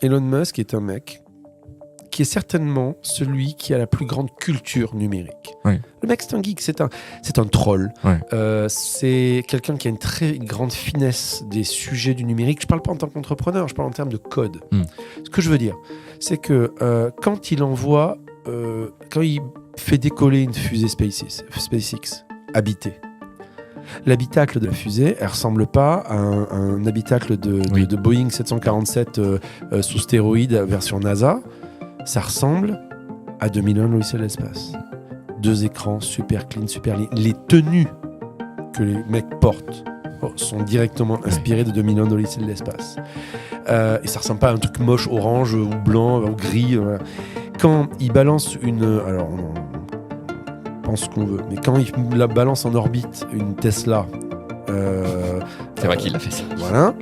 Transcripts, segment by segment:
Elon Musk est un mec qui est certainement celui qui a la plus grande culture numérique. Oui. Le mec, c'est un geek, c'est un troll. Ouais. C'est quelqu'un qui a une très grande finesse des sujets du numérique. Je ne parle pas en tant qu'entrepreneur, je parle en termes de code. Ce que je veux dire, c'est que quand il fait décoller une fusée SpaceX habitée, l'habitacle de la fusée, elle ne ressemble pas à un habitacle de Boeing 747 sous stéroïdes version NASA. Ça ressemble à 2001 l'Odyssée de l'espace. 2 écrans, super clean, super lean. Les tenues que les mecs portent sont directement inspirées de 2001 l'Odyssée de l'espace. Et ça ressemble pas à un truc moche, orange ou blanc ou gris. Voilà. Quand il balance alors on pense ce qu'on veut, mais quand il la balance en orbite une Tesla... c'est vrai qu'il a fait ça. Voilà.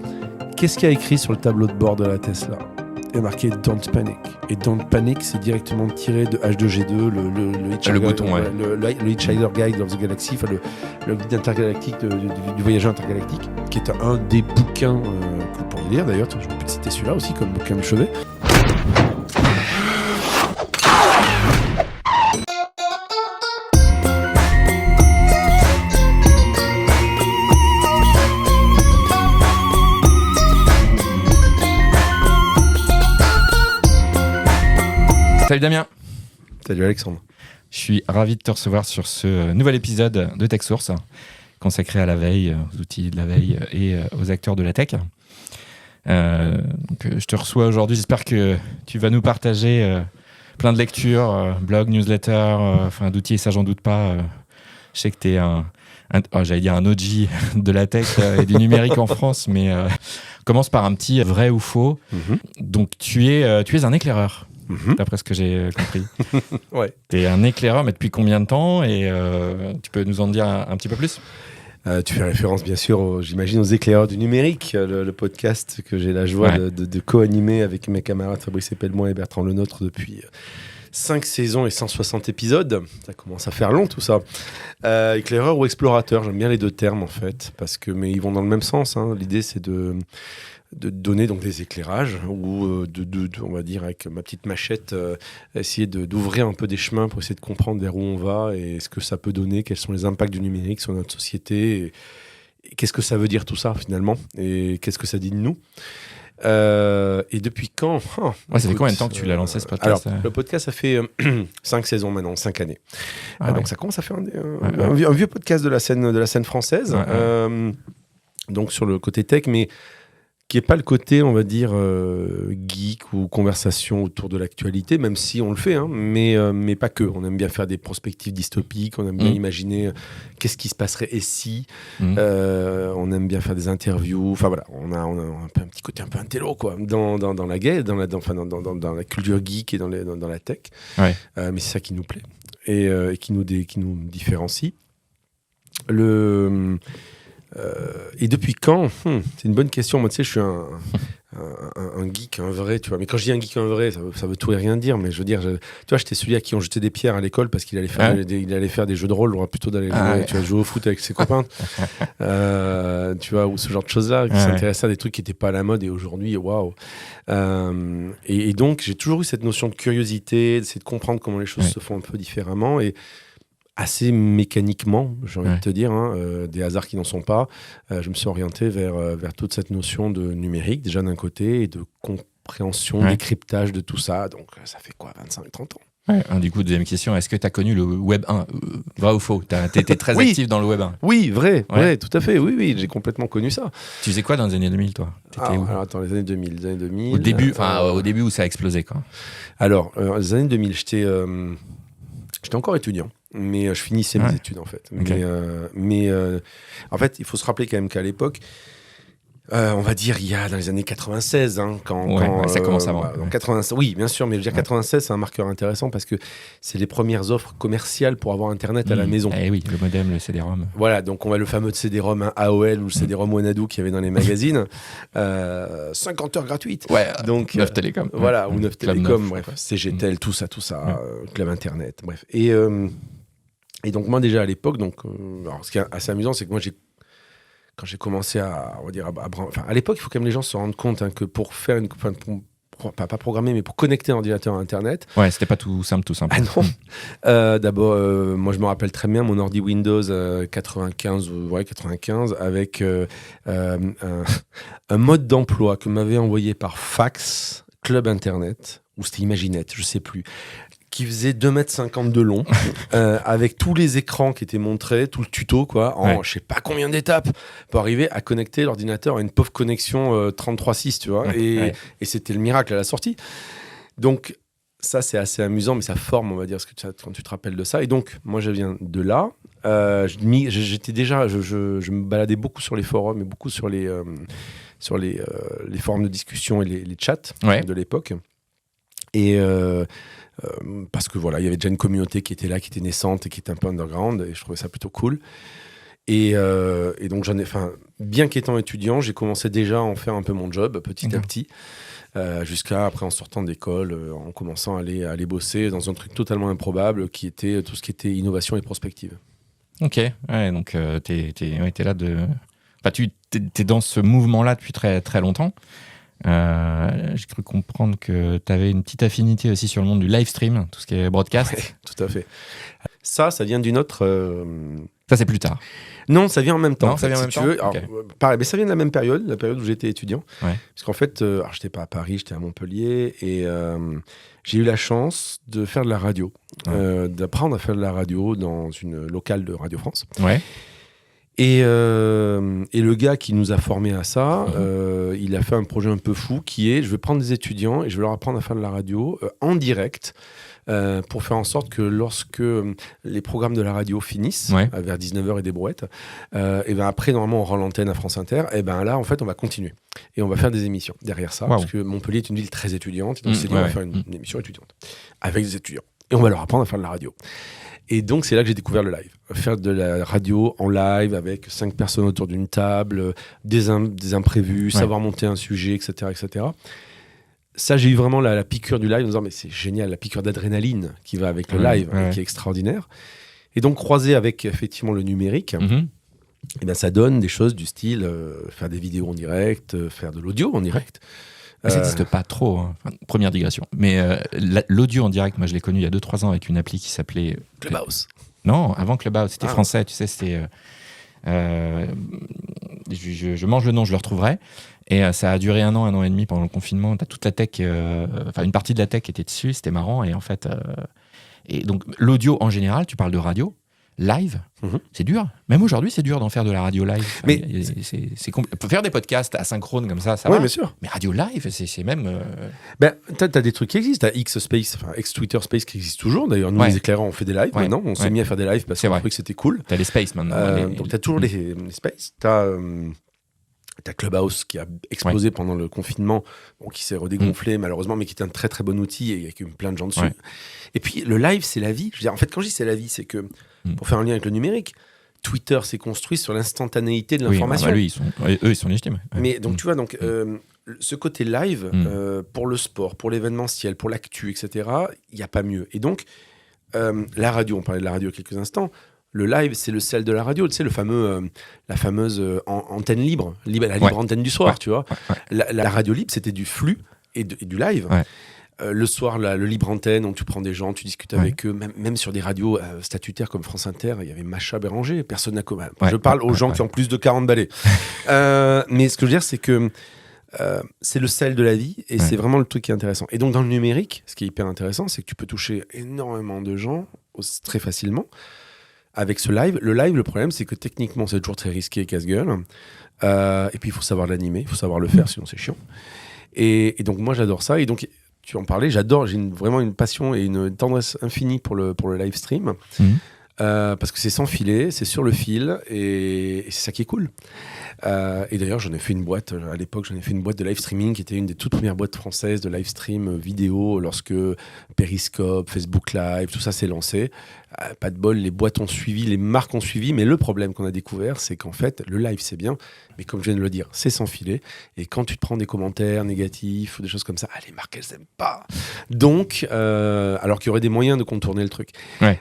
Qu'est-ce qu'il y a écrit sur le tableau de bord de la Tesla ? Il y a marqué Don't Panic. Et Don't Panic, c'est directement tiré de H2G2, le bouton, le Hitchhiker's Guide of the Galaxy, enfin le guide intergalactique du voyageur intergalactique, qui est un des bouquins que vous pourriez lire d'ailleurs. Je peux citer celui-là aussi comme bouquin de chevet. Salut Damien. Salut Alexandre. Je suis ravi de te recevoir sur ce nouvel épisode de TechSource, consacré à la veille, aux outils de la veille et aux acteurs de la tech. Donc, je te reçois aujourd'hui, j'espère que tu vas nous partager plein de lectures, blog, newsletter, d'outils, et ça j'en doute pas. Je sais que tu es j'allais dire un OG de la tech et du numérique en France, mais commence par un petit vrai ou faux. Donc tu es un éclaireur. D'après ce que j'ai compris. Ouais. T'es un éclaireur, mais depuis combien de temps ? Et tu peux nous en dire un petit peu plus ? Tu fais référence bien sûr, j'imagine, aux éclaireurs du numérique, le podcast que j'ai la joie de co-animer avec mes camarades Fabrice Epelmoy et Bertrand Lenôtre depuis 5 saisons et 160 épisodes. Ça commence à faire long tout ça. Éclaireur ou explorateur, j'aime bien les deux termes en fait, mais ils vont dans le même sens. Hein. L'idée c'est de donner donc des éclairages ou on va dire avec ma petite machette essayer d'ouvrir un peu des chemins pour essayer de comprendre vers où on va et ce que ça peut donner, quels sont les impacts du numérique sur notre société et qu'est-ce que ça veut dire tout ça finalement et qu'est-ce que ça dit de nous et depuis quand ça fait combien de temps que tu l'as lancé ce podcast ? Alors, le podcast ça fait 5 saisons maintenant, 5 années. Donc ça commence à faire un vieux podcast de la scène française. Donc sur le côté tech, mais qui n'est pas le côté, on va dire, geek ou conversation autour de l'actualité, même si on le fait, hein, mais pas que. On aime bien faire des prospectives dystopiques, on aime bien imaginer qu'est-ce qui se passerait et si. On aime bien faire des interviews. Enfin voilà, on a un petit côté un peu intello, quoi, dans la guerre, dans la culture geek et dans la tech. Ouais. Mais c'est ça qui nous plaît et qui nous différencie. Et depuis quand c'est une bonne question. Moi, tu sais, je suis un geek, un vrai, tu vois. Mais quand je dis un geek, un vrai, ça veut tout et rien dire. Mais je veux dire, tu vois, j'étais celui à qui on jetait des pierres à l'école parce qu'il allait faire des jeux de rôle, plutôt d'aller jouer au foot avec ses copains. Tu vois, ou ce genre de choses-là, qui s'intéressaient à des trucs qui n'étaient pas à la mode. Et aujourd'hui, waouh. Et donc, j'ai toujours eu cette notion de curiosité, d'essayer de comprendre comment les choses se font un peu différemment. Et assez mécaniquement, j'ai envie de te dire, des hasards qui n'en sont pas, je me suis orienté vers toute cette notion de numérique, déjà d'un côté, et de compréhension, décryptage de tout ça. Donc, ça fait quoi, 25-30 ans ? Ouais. Du coup, deuxième question, est-ce que tu as connu le Web 1 ? Vrai ou faux ? Tu étais très actif dans le Web 1 ? Oui, vrai, tout à fait. Oui, j'ai complètement connu ça. Tu faisais quoi dans les années 2000, toi ? Alors, attends, les années 2000. Au début où ça a explosé, quoi. Alors, les années 2000, j'étais encore étudiant. Mais je finissais mes études en fait. Okay. Mais en fait, il faut se rappeler quand même qu'à l'époque, on va dire il y a dans les années 96, quand ça commence avant. Donc 96, oui, bien sûr, mais je veux dire 96, c'est un marqueur intéressant parce que c'est les premières offres commerciales pour avoir Internet à la maison. Eh oui, le modem, le CD-ROM. Voilà, donc on va le fameux CD-ROM AOL ou le CD-ROM Wanadu qu'il y avait dans les magazines. 50 heures gratuites. Ouais, donc 9 Télécom. Voilà, ou 9 Télécom, bref, ouais. CGTEL, tout ça, Club Internet, bref. Et donc moi déjà à l'époque, alors ce qui est assez amusant, c'est que moi quand j'ai commencé à l'époque, il faut quand même les gens se rendent compte que pour pas programmer, mais pour connecter un ordinateur à Internet. Ouais, c'était pas tout simple. Ah non. D'abord, moi je me rappelle très bien mon ordi Windows 95 avec un mode d'emploi que m'avait envoyé par fax Club Internet, ou c'était Imaginette, je sais plus, qui faisait 2,50 m de long, avec tous les écrans qui étaient montrés, tout le tuto, quoi, en je sais pas combien d'étapes, pour arriver à connecter l'ordinateur à une pauvre connexion 33.6, tu vois, et c'était le miracle à la sortie. Donc, ça, c'est assez amusant, mais ça forme, on va dire, quand tu te rappelles de ça. Et donc, moi, je viens de là. J'étais déjà, je me baladais beaucoup sur les forums et beaucoup sur les forums de discussion et les chats de l'époque. Et parce que voilà, il y avait déjà une communauté qui était là, qui était naissante et qui était un peu underground, et je trouvais ça plutôt cool. Et donc, bien qu'étant étudiant, j'ai commencé déjà à en faire un peu mon job, petit à petit. Jusqu'à après en sortant d'école, en commençant à aller bosser dans un truc totalement improbable qui était tout ce qui était innovation et prospective. Ok, donc t'es là t'es dans ce mouvement-là depuis très, très longtemps. J'ai cru comprendre que tu avais une petite affinité aussi sur le monde du live stream, tout ce qui est broadcast. Ouais, tout à fait. Ça vient d'une autre... Ça, c'est plus tard. Non, ça vient en même temps. Non, ça vient en même temps. Alors, pareil, mais ça vient de la même période, la période où j'étais étudiant. Ouais. Parce qu'en fait, j'étais pas à Paris, j'étais à Montpellier, et j'ai eu la chance de faire de la radio, d'apprendre à faire de la radio dans une locale de Radio France. Ouais. Et le gars qui nous a formés à ça, il a fait un projet un peu fou qui est, je vais prendre des étudiants et je vais leur apprendre à faire de la radio en direct, pour faire en sorte que lorsque les programmes de la radio finissent, vers 19h et des brouettes, et ben après, normalement, on rend l'antenne à France Inter, et ben là, en fait, on va continuer. Et on va faire des émissions derrière ça, parce que Montpellier est une ville très étudiante, et donc c'est dit, on va faire une émission étudiante, avec des étudiants. Et on va leur apprendre à faire de la radio. Et donc, c'est là que j'ai découvert le live. Faire de la radio en live avec 5 personnes autour d'une table, des imprévus, savoir monter un sujet, etc., etc. Ça, j'ai eu vraiment la piqûre du live en disant, mais c'est génial, la piqûre d'adrénaline qui va avec le live, qui est extraordinaire. Et donc, croisé avec effectivement le numérique, et ben, ça donne des choses du style faire des vidéos en direct, faire de l'audio en direct. Ça n'existe pas trop, hein. Enfin, première digression. Mais l'audio en direct, moi je l'ai connu il y a 2-3 ans avec une appli qui s'appelait... Clubhouse. Non, avant Clubhouse, c'était français, tu sais, c'était... je mange le nom, je le retrouverai. Et ça a duré 1 an et demi pendant le confinement. T'as toute la tech, une partie de la tech était dessus, c'était marrant. Et en fait, et donc l'audio en général, tu parles de radio, live, c'est dur. Même aujourd'hui, c'est dur d'en faire de la radio live. Enfin, mais faire des podcasts asynchrone comme ça va. Bien sûr. Mais radio live, c'est même... t'as des trucs qui existent. T'as ex-Twitter Space qui existe toujours. D'ailleurs, nous, les éclairants, on fait des lives maintenant. On s'est mis à faire des lives parce qu'on trouvait que c'était cool. T'as les Space maintenant. Donc, t'as toujours les Space. T'as Clubhouse qui a explosé pendant le confinement, qui s'est redégonflé malheureusement, mais qui est un très très bon outil et avec plein de gens dessus. Et puis le live, c'est la vie. Je veux dire, en fait, quand je dis c'est la vie, c'est que pour faire un lien avec le numérique, Twitter s'est construit sur l'instantanéité de l'information. Eux, ils sont légitimes. Mais donc tu vois, ce côté live, pour le sport, pour l'événementiel, pour l'actu, etc., il n'y a pas mieux. Et donc, la radio, on parlait de la radio il y a quelques instants. Le live, c'est le sel de la radio, tu sais, la fameuse antenne libre, la libre antenne du soir, tu vois. La radio libre, c'était du flux et du live. Le soir, le libre antenne, donc tu prends des gens, tu discutes avec eux, même sur des radios statutaires comme France Inter, il y avait Macha Béranger, personne n'a commun. Je parle aux gens qui ont plus de 40 balais. Mais ce que je veux dire, c'est que c'est le sel de la vie et c'est vraiment le truc qui est intéressant. Et donc, dans le numérique, ce qui est hyper intéressant, c'est que tu peux toucher énormément de gens très facilement. Avec ce live, le problème, c'est que techniquement, c'est toujours très risqué et casse-gueule. Et puis, il faut savoir l'animer, il faut savoir le faire, sinon c'est chiant. Et donc, moi, j'adore ça. Et donc, tu en parlais, j'adore, j'ai vraiment une passion et une tendresse infinie pour le live stream. Parce que c'est sans filet, c'est sur le fil, et c'est ça qui est cool. Et d'ailleurs, j'en ai fait une boîte, à l'époque, de live streaming qui était une des toutes premières boîtes françaises de live stream vidéo lorsque Periscope, Facebook Live, tout ça s'est lancé. Pas de bol, les boîtes ont suivi, les marques ont suivi, mais le problème qu'on a découvert, c'est qu'en fait, le live, c'est bien, mais comme je viens de le dire, c'est sans filet. Et quand tu te prends des commentaires négatifs ou des choses comme ça, les marques, elles n'aiment pas. Donc, alors qu'il y aurait des moyens de contourner le truc.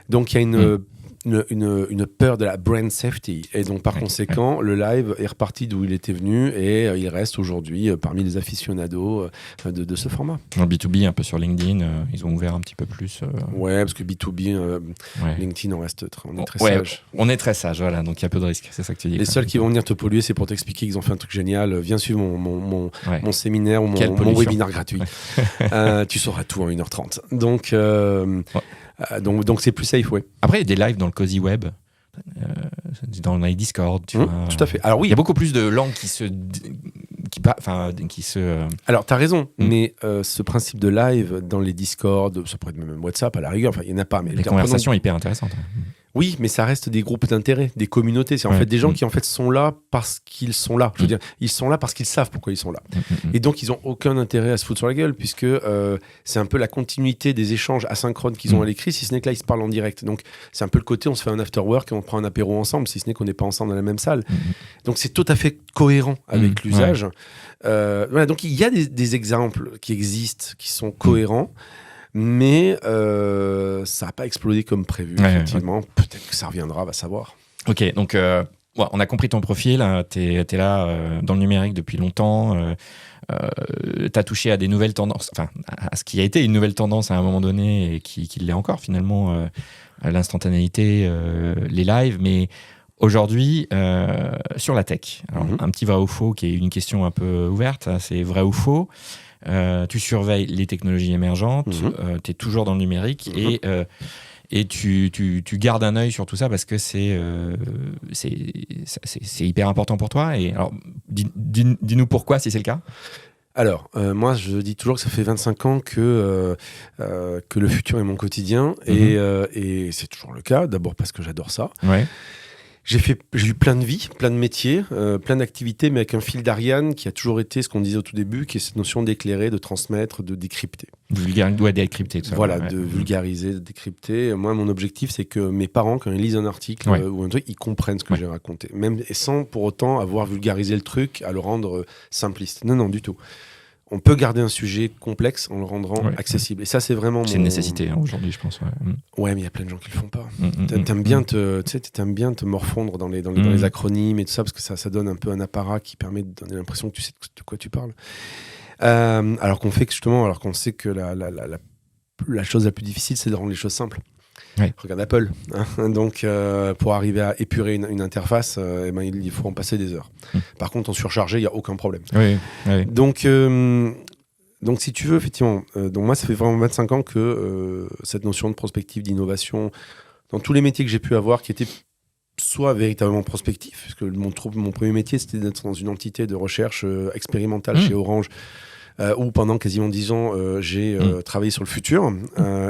Donc, il y a une peur de la brand safety. Et donc, par conséquent, le live est reparti d'où il était venu et il reste aujourd'hui parmi les aficionados de ce format. En B2B, un peu sur LinkedIn, ils ont ouvert un petit peu plus. Ouais, parce que B2B, LinkedIn, on est très sage. On est très sage, voilà, donc il y a peu de risques, c'est ça que tu dis. Les seuls qui vont venir te polluer, c'est pour t'expliquer qu'ils ont fait un truc génial. Viens suivre mon séminaire ou mon webinaire gratuit. Tu sauras tout en 1h30. Donc c'est plus safe, ouais. Après, il y a des lives dans le Cozy Web, dans les Discord. Tu vois. Tout à fait. Alors oui. Il y a beaucoup plus de langues qui se. Alors, tu as raison, mais ce principe de live dans les Discord, ça pourrait être même WhatsApp à la rigueur, il n'y en a pas. Mais les conversations hyper intéressantes. Oui, mais ça reste des groupes d'intérêt, des communautés. C'est en fait des gens qui en fait sont là parce qu'ils sont là. Je veux dire, ils sont là parce qu'ils savent pourquoi ils sont là. Et donc, ils n'ont aucun intérêt à se foutre sur la gueule, puisque c'est un peu la continuité des échanges asynchrones qu'ils ont à l'écrit, si ce n'est que là, ils se parlent en direct. Donc, c'est un peu le côté, on se fait un after work et on prend un apéro ensemble, si ce n'est qu'on n'est pas ensemble dans la même salle. Donc, c'est tout à fait cohérent avec l'usage. Voilà, donc, il y a des exemples qui existent, qui sont cohérents. Mais ça n'a pas explosé comme prévu, effectivement. Peut-être que ça reviendra, va savoir. Ok, donc on a compris ton profil. Tu es là dans le numérique depuis longtemps. Tu as touché à des nouvelles tendances, enfin, à ce qui a été une nouvelle tendance à un moment donné et qui l'est encore finalement, l'instantanéité, les lives. Mais aujourd'hui, sur la tech, alors, un petit vrai ou faux qui est une question un peu ouverte, c'est vrai ou faux. Tu surveilles les technologies émergentes, tu es toujours dans le numérique et tu gardes un œil sur tout ça parce que c'est hyper important pour toi. Et alors, dis-nous pourquoi, si c'est le cas. Alors, moi, je dis toujours que ça fait 25 ans que le futur est mon quotidien et c'est toujours le cas. D'abord parce que j'adore ça. Ouais. J'ai eu plein de vies, plein de métiers, plein d'activités, mais avec un fil d'Ariane qui a toujours été ce qu'on disait au tout début, qui est cette notion d'éclairer, de transmettre, de décrypter. Décrypter, tout ça. Voilà, de vulgariser, de décrypter. Moi, mon objectif, c'est que mes parents, quand ils lisent un article ou un truc, ils comprennent ce que j'ai raconté. Même sans pour autant avoir vulgarisé le truc, à le rendre simpliste. Non, du tout. On peut garder un sujet complexe en le rendant accessible. Et ça, c'est vraiment une nécessité aujourd'hui, je pense. Ouais, mais il y a plein de gens qui le font pas. T'aimes bien te morfondre dans les acronymes et tout ça, parce que ça donne un peu un apparat qui permet de donner l'impression que tu sais de quoi tu parles. Alors qu'on sait que la chose la plus difficile, c'est de rendre les choses simples. Ouais. Regarde Apple. Donc, pour arriver à épurer une interface, il faut en passer des heures. Par contre, en surchargé, il n'y a aucun problème. Oui. Donc, si tu veux, effectivement, donc moi, ça fait vraiment 25 ans que cette notion de prospective, d'innovation, dans tous les métiers que j'ai pu avoir, qui étaient soit véritablement prospectifs, parce que mon premier métier, c'était d'être dans une entité de recherche expérimentale chez Orange, où pendant quasiment 10 ans, j'ai travaillé sur le futur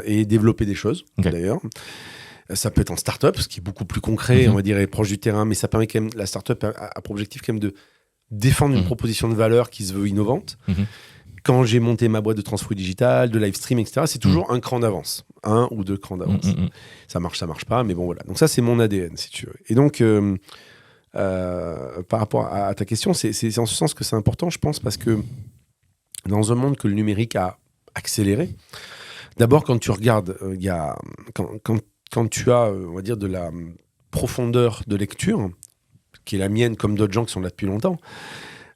et développé des choses, d'ailleurs. Ça peut être en start-up, ce qui est beaucoup plus concret, on va dire, et proche du terrain, mais ça permet quand même, la start-up a pour objectif quand même de défendre une proposition de valeur qui se veut innovante. Quand j'ai monté ma boîte de transfo digital, de live stream, etc., c'est toujours un cran d'avance, 1 ou 2 crans d'avance. Ça marche pas, mais bon, voilà. Donc ça, c'est mon ADN, si tu veux. Et donc, par rapport à ta question, c'est en ce sens que c'est important, je pense, parce que dans un monde que le numérique a accéléré, d'abord, quand tu regardes, quand tu as, on va dire, de la profondeur de lecture, qui est la mienne, comme d'autres gens qui sont là depuis longtemps,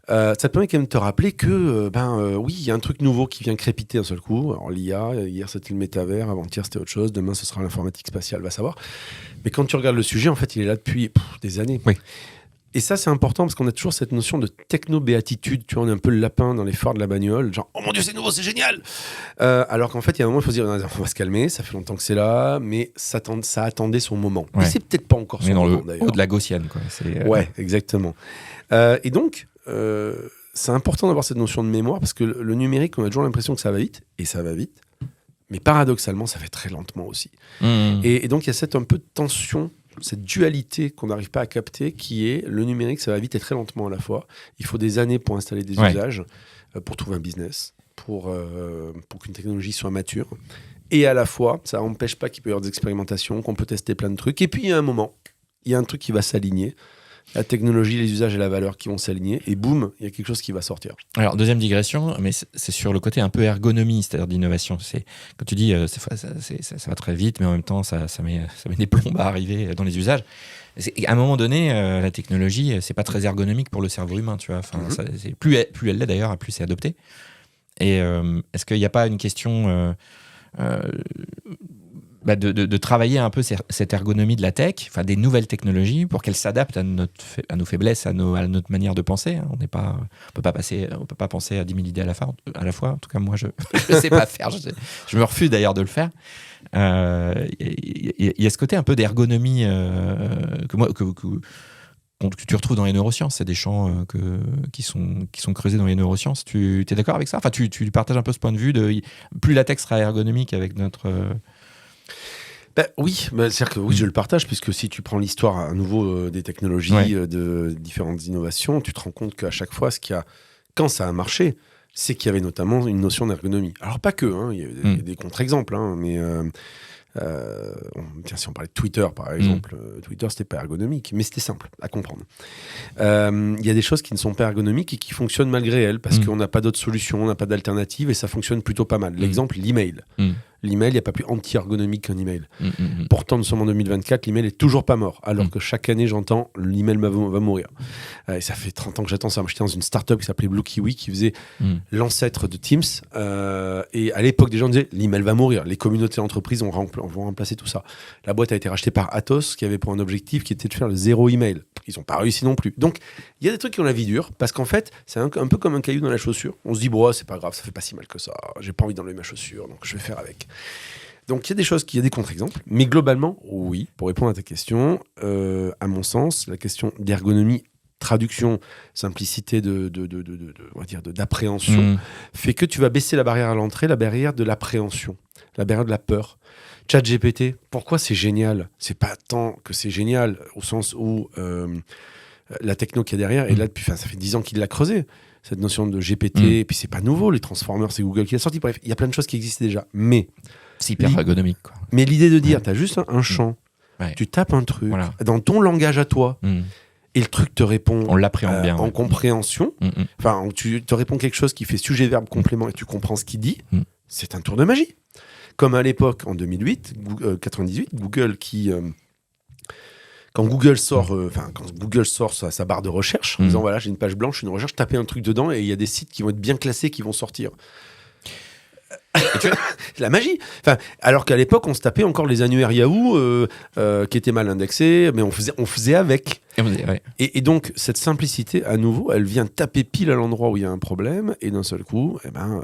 ça te permet quand même de te rappeler que, oui, il y a un truc nouveau qui vient crépiter d'un seul coup. Alors, l'IA, hier c'était le métavers, avant-hier c'était autre chose, demain ce sera l'informatique spatiale, va savoir. Mais quand tu regardes le sujet, en fait, il est là depuis des années. Oui. Et ça, c'est important parce qu'on a toujours cette notion de techno-béatitude. Tu vois, on est un peu le lapin dans les phares de la bagnole. Genre, oh mon Dieu, c'est nouveau, c'est génial! Alors qu'en fait, il y a un moment, il faut se dire, on va se calmer, ça fait longtemps que c'est là, mais ça attendait son moment. Ouais. Mais c'est peut-être pas encore son moment, d'ailleurs. Haut de la gaussienne, quoi. Ouais, exactement. Et donc, c'est important d'avoir cette notion de mémoire parce que le numérique, on a toujours l'impression que ça va vite, et ça va vite. Mais paradoxalement, ça fait très lentement aussi. Et donc, il y a cette un peu de tension, cette dualité qu'on n'arrive pas à capter, qui est le numérique, ça va vite et très lentement à la fois. Il faut des années pour installer des usages, pour trouver un business, pour qu'une technologie soit mature. Et à la fois, ça n'empêche pas qu'il peut y avoir des expérimentations, qu'on peut tester plein de trucs. Et puis, il y a un moment, il y a un truc qui va s'aligner. La technologie, les usages et la valeur qui vont s'aligner, et boum, il y a quelque chose qui va sortir. Alors, deuxième digression, mais c'est sur le côté un peu ergonomie, c'est-à-dire d'innovation. Quand tu dis ça va très vite, mais en même temps, ça met des plombes à arriver dans les usages. À un moment donné, la technologie, c'est pas très ergonomique pour le cerveau humain, tu vois. Enfin, plus elle l'est d'ailleurs, plus c'est adopté. Et est-ce qu'il n'y a pas une question de travailler un peu cette ergonomie de la tech, enfin des nouvelles technologies, pour qu'elles s'adaptent à nos faiblesses, à notre manière de penser. On peut pas penser à 10 000 idées à la fois. En tout cas, moi, je ne sais pas faire. Je me refuse d'ailleurs de le faire. Il y a ce côté un peu d'ergonomie que tu retrouves dans les neurosciences. C'est des champs qui sont creusés dans les neurosciences. Tu es d'accord avec ça? Enfin, tu partages un peu ce point de vue de plus la tech sera ergonomique avec notre... Oui, c'est-à-dire que oui, je le partage, puisque si tu prends l'histoire à nouveau des technologies, de différentes innovations, tu te rends compte qu'à chaque fois, quand ça a marché, c'est qu'il y avait notamment une notion d'ergonomie. Alors pas que, il y a des contre-exemples, mais tiens, si on parlait de Twitter, par exemple, Twitter, c'était pas ergonomique, mais c'était simple à comprendre. Il y a des choses qui ne sont pas ergonomiques et qui fonctionnent malgré elles, parce qu'on n'a pas d'autre solution, on n'a pas d'alternative, et ça fonctionne plutôt pas mal. L'exemple, l'email. L'email, il n'y a pas plus anti-ergonomique qu'un email. Pourtant, nous sommes en 2024, l'email est toujours pas mort, alors que chaque année, j'entends l'email va mourir. Et ça fait 30 ans que j'attends ça. Moi, j'étais dans une start-up qui s'appelait Blue Kiwi, qui faisait l'ancêtre de Teams. Et à l'époque, des gens disaient l'email va mourir. Les communautés d'entreprises vont remplacer tout ça. La boîte a été rachetée par Atos, qui avait pour un objectif qui était de faire le zéro email. Ils n'ont pas réussi non plus. Donc, il y a des trucs qui ont la vie dure, parce qu'en fait, c'est un peu comme un caillou dans la chaussure. On se dit, c'est pas grave, ça fait pas si mal que ça. J'ai pas envie d'enlever ma chaussure, donc je vais faire avec. Donc, il y a des choses, il y a des contre-exemples. Mais globalement, oui, pour répondre à ta question, à mon sens, la question d'ergonomie, traduction, simplicité on va dire d'appréhension, fait que tu vas baisser la barrière à l'entrée, la barrière de l'appréhension, la barrière de la peur. ChatGPT, pourquoi c'est génial? C'est pas tant que c'est génial, au sens où la techno qu'il y a derrière, et là, ça fait 10 ans qu'il l'a creusé, cette notion de GPT, et puis c'est pas nouveau, les Transformers, c'est Google qui l'a sorti. Bref, il y a plein de choses qui existaient déjà. Mais c'est hyper ergonomique, quoi. Mais l'idée de dire, t'as juste un champ, tu tapes un truc, dans ton langage à toi, et le truc te répond on l'appréhende bien, en compréhension. Enfin, tu te réponds quelque chose qui fait sujet, verbe, complément, et tu comprends ce qu'il dit. C'est un tour de magie. Comme à l'époque, en 98, Google qui... Quand Google sort sa barre de recherche, en disant voilà, j'ai une page blanche, une recherche, tapez un truc dedans et il y a des sites qui vont être bien classés, qui vont sortir. C'est la magie. Enfin, alors qu'à l'époque, on se tapait encore les annuaires Yahoo qui étaient mal indexés, mais on faisait avec. Et donc, cette simplicité, à nouveau, elle vient taper pile à l'endroit où il y a un problème, et d'un seul coup, un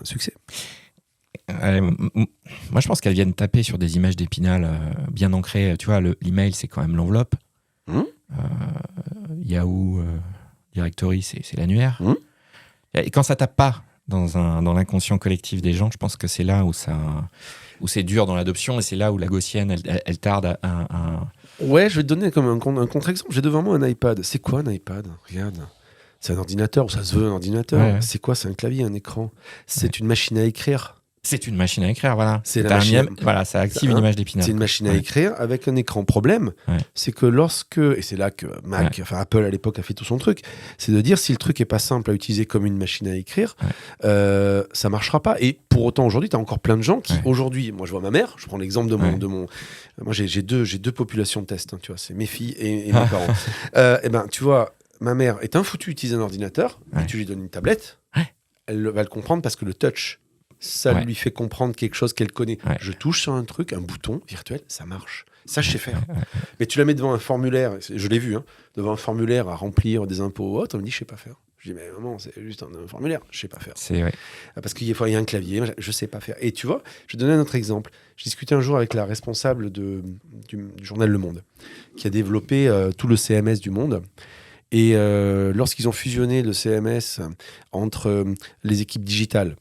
succès. Moi, je pense qu'elles viennent taper sur des images d'Épinal bien ancrées. Tu vois, l'email, c'est quand même l'enveloppe. Yahoo Directory, c'est l'annuaire. Et quand ça tape pas dans l'inconscient collectif des gens, je pense que c'est là où c'est dur dans l'adoption, et c'est là où la gaussienne, elle tarde à... Ouais, je vais te donner comme un contre-exemple. J'ai devant moi un iPad. C'est quoi un iPad? Regarde. C'est un ordinateur, ou ça se veut un ordinateur. Ouais. C'est quoi? C'est un clavier, un écran. C'est une machine à écrire. C'est une machine à écrire, voilà. Ça active une image d'Épinal. C'est une machine à écrire avec un écran. Problème, c'est que et c'est là que Apple à l'époque a fait tout son truc, c'est de dire si le truc est pas simple à utiliser comme une machine à écrire, ça marchera pas. Et pour autant, aujourd'hui, tu as encore plein de gens qui, aujourd'hui, moi je vois ma mère, je prends l'exemple de mon moi j'ai deux populations de test, tu vois, c'est mes filles et mes parents. Tu vois, ma mère est un foutu utiliser un ordinateur, et tu lui donnes une tablette, elle va le comprendre parce que le touch, ça lui fait comprendre quelque chose qu'elle connaît. Je touche sur un truc, un bouton virtuel, ça marche. Ça, je sais faire. Mais tu la mets devant un formulaire, je l'ai vu, devant un formulaire à remplir des impôts ou autre, on me dit, je sais pas faire. Je dis, mais maman, c'est juste un formulaire, je sais pas faire. Parce qu'il y a un clavier, je sais pas faire. Et tu vois, je vais donner un autre exemple. J'ai discuté un jour avec la responsable du journal Le Monde, qui a développé tout le CMS du Monde. Et lorsqu'ils ont fusionné le CMS entre les équipes digitales,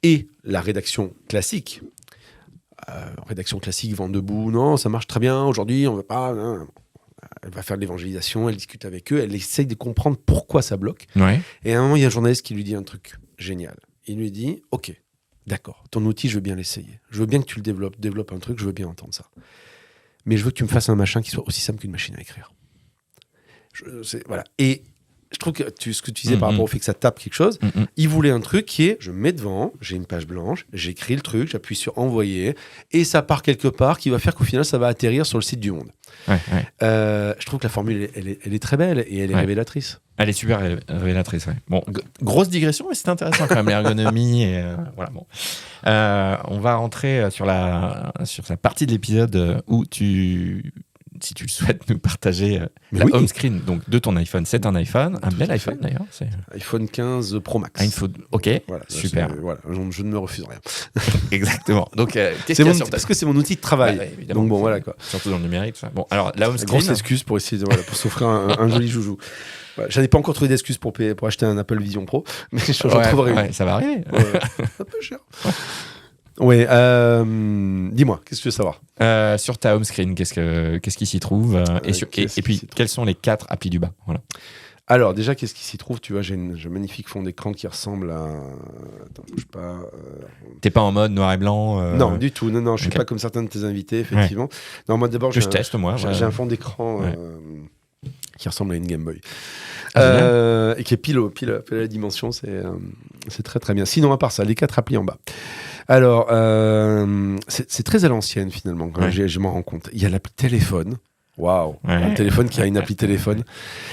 et la rédaction classique. Rédaction classique, vent debout, non, ça marche très bien, aujourd'hui, on ne va pas... Non. Elle va faire de l'évangélisation, elle discute avec eux, elle essaye de comprendre pourquoi ça bloque. Et à un moment, il y a un journaliste qui lui dit un truc génial. Il lui dit, ok, d'accord, ton outil, je veux bien l'essayer. Je veux bien que tu le développes un truc, je veux bien entendre ça. Mais je veux que tu me fasses un machin qui soit aussi simple qu'une machine à écrire. Voilà. Et je trouve que ce que tu disais par rapport au fait que ça tape quelque chose, il voulait un truc qui est, je mets devant, j'ai une page blanche, j'écris le truc, j'appuie sur envoyer, et ça part quelque part qui va faire qu'au final, ça va atterrir sur le site du Monde. Je trouve que la formule, elle est très belle et elle est révélatrice. Elle est super révélatrice, ouais. Bon, grosse digression, mais c'est intéressant quand même, l'ergonomie. Et, voilà, bon. On va rentrer sur la partie de l'épisode où si tu le souhaites, nous partager home screen donc, de ton iPhone. C'est un iPhone, un bel iPhone d'ailleurs. C'est... iPhone 15 Pro Max. Ok, voilà, super. Voilà, je ne me refuse rien. Exactement. Donc, parce que c'est mon outil de travail. Donc bon, voilà quoi. Surtout dans le numérique. Ça. Bon, alors la home screen. Grosse excuse pour essayer pour s'offrir un joli joujou. Ouais, j'en ai pas encore trouvé d'excuses pour acheter un Apple Vision Pro, mais j'en trouverai une. Ouais, ça va arriver. Un peu cher. Ouais, dis-moi, qu'est-ce que tu veux savoir sur ta home screen, qu'est-ce qui s'y trouve et puis, quels sont les 4 applis du bas voilà. Alors, déjà, qu'est-ce qui s'y trouve? Tu vois, j'ai un magnifique fond d'écran qui ressemble à... Attends, bouge pas. T'es pas en mode noir et blanc Non, du tout. Non, je suis pas comme certains de tes invités, effectivement. Non, moi, d'abord, je teste, moi. J'ai un fond d'écran qui ressemble à une Game Boy. Et qui est pile à la dimension, c'est très très bien. Sinon, à part ça, les 4 applis en bas. Alors, c'est très à l'ancienne finalement, quand je m'en rends compte. Il y a l'appli téléphone. Waouh, un téléphone qui a une appli téléphone.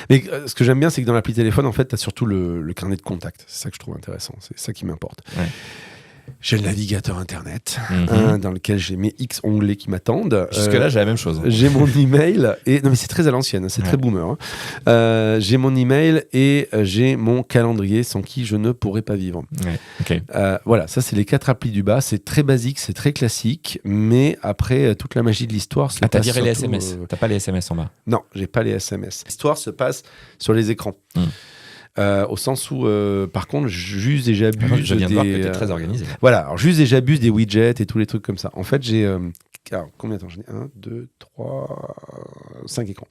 Mais ce que j'aime bien, c'est que dans l'appli téléphone, en fait, tu as surtout le carnet de contact. C'est ça que je trouve intéressant, c'est ça qui m'importe. J'ai le navigateur internet dans lequel j'ai mes X onglets qui m'attendent. Jusque-là, j'ai la même chose. J'ai mon email et non mais c'est très à l'ancienne, c'est très boomer. J'ai mon email et j'ai mon calendrier sans qui je ne pourrais pas vivre. Voilà, ça c'est les 4 applis du bas. C'est très basique, c'est très classique, mais après toute la magie de l'histoire. T'as viré les SMS. T'as pas les SMS en bas. Non, j'ai pas les SMS. L'histoire se passe sur les écrans. Au sens où, par contre, j'use et j'abuse. Je viens de voir que t'es très organisé. Voilà, alors j'use et j'abuse des widgets et tous les trucs comme ça. En fait, j'ai. Alors, combien de temps j'en ai 1, 2, 3, 5 écrans.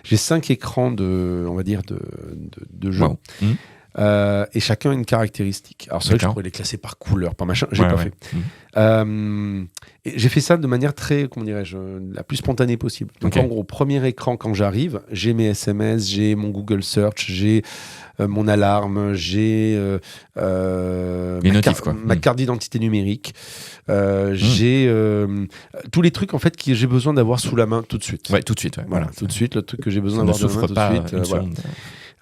J'ai 5 écrans on va dire, de jeu. Wow. Et chacun a une caractéristique. Alors, c'est vrai que je pourrais les classer par couleur, par machin. J'ai pas fait. Et j'ai fait ça de manière très, comment dirais-je, la plus spontanée possible. Donc, en gros, premier écran, quand j'arrive, j'ai mes SMS, j'ai mon Google Search, j'ai mon alarme, j'ai ma carte d'identité numérique, j'ai tous les trucs en fait que j'ai besoin d'avoir sous la main tout de suite. Ouais, tout de suite. Voilà, tout de suite, le truc que j'ai besoin d'avoir sous la main tout de suite.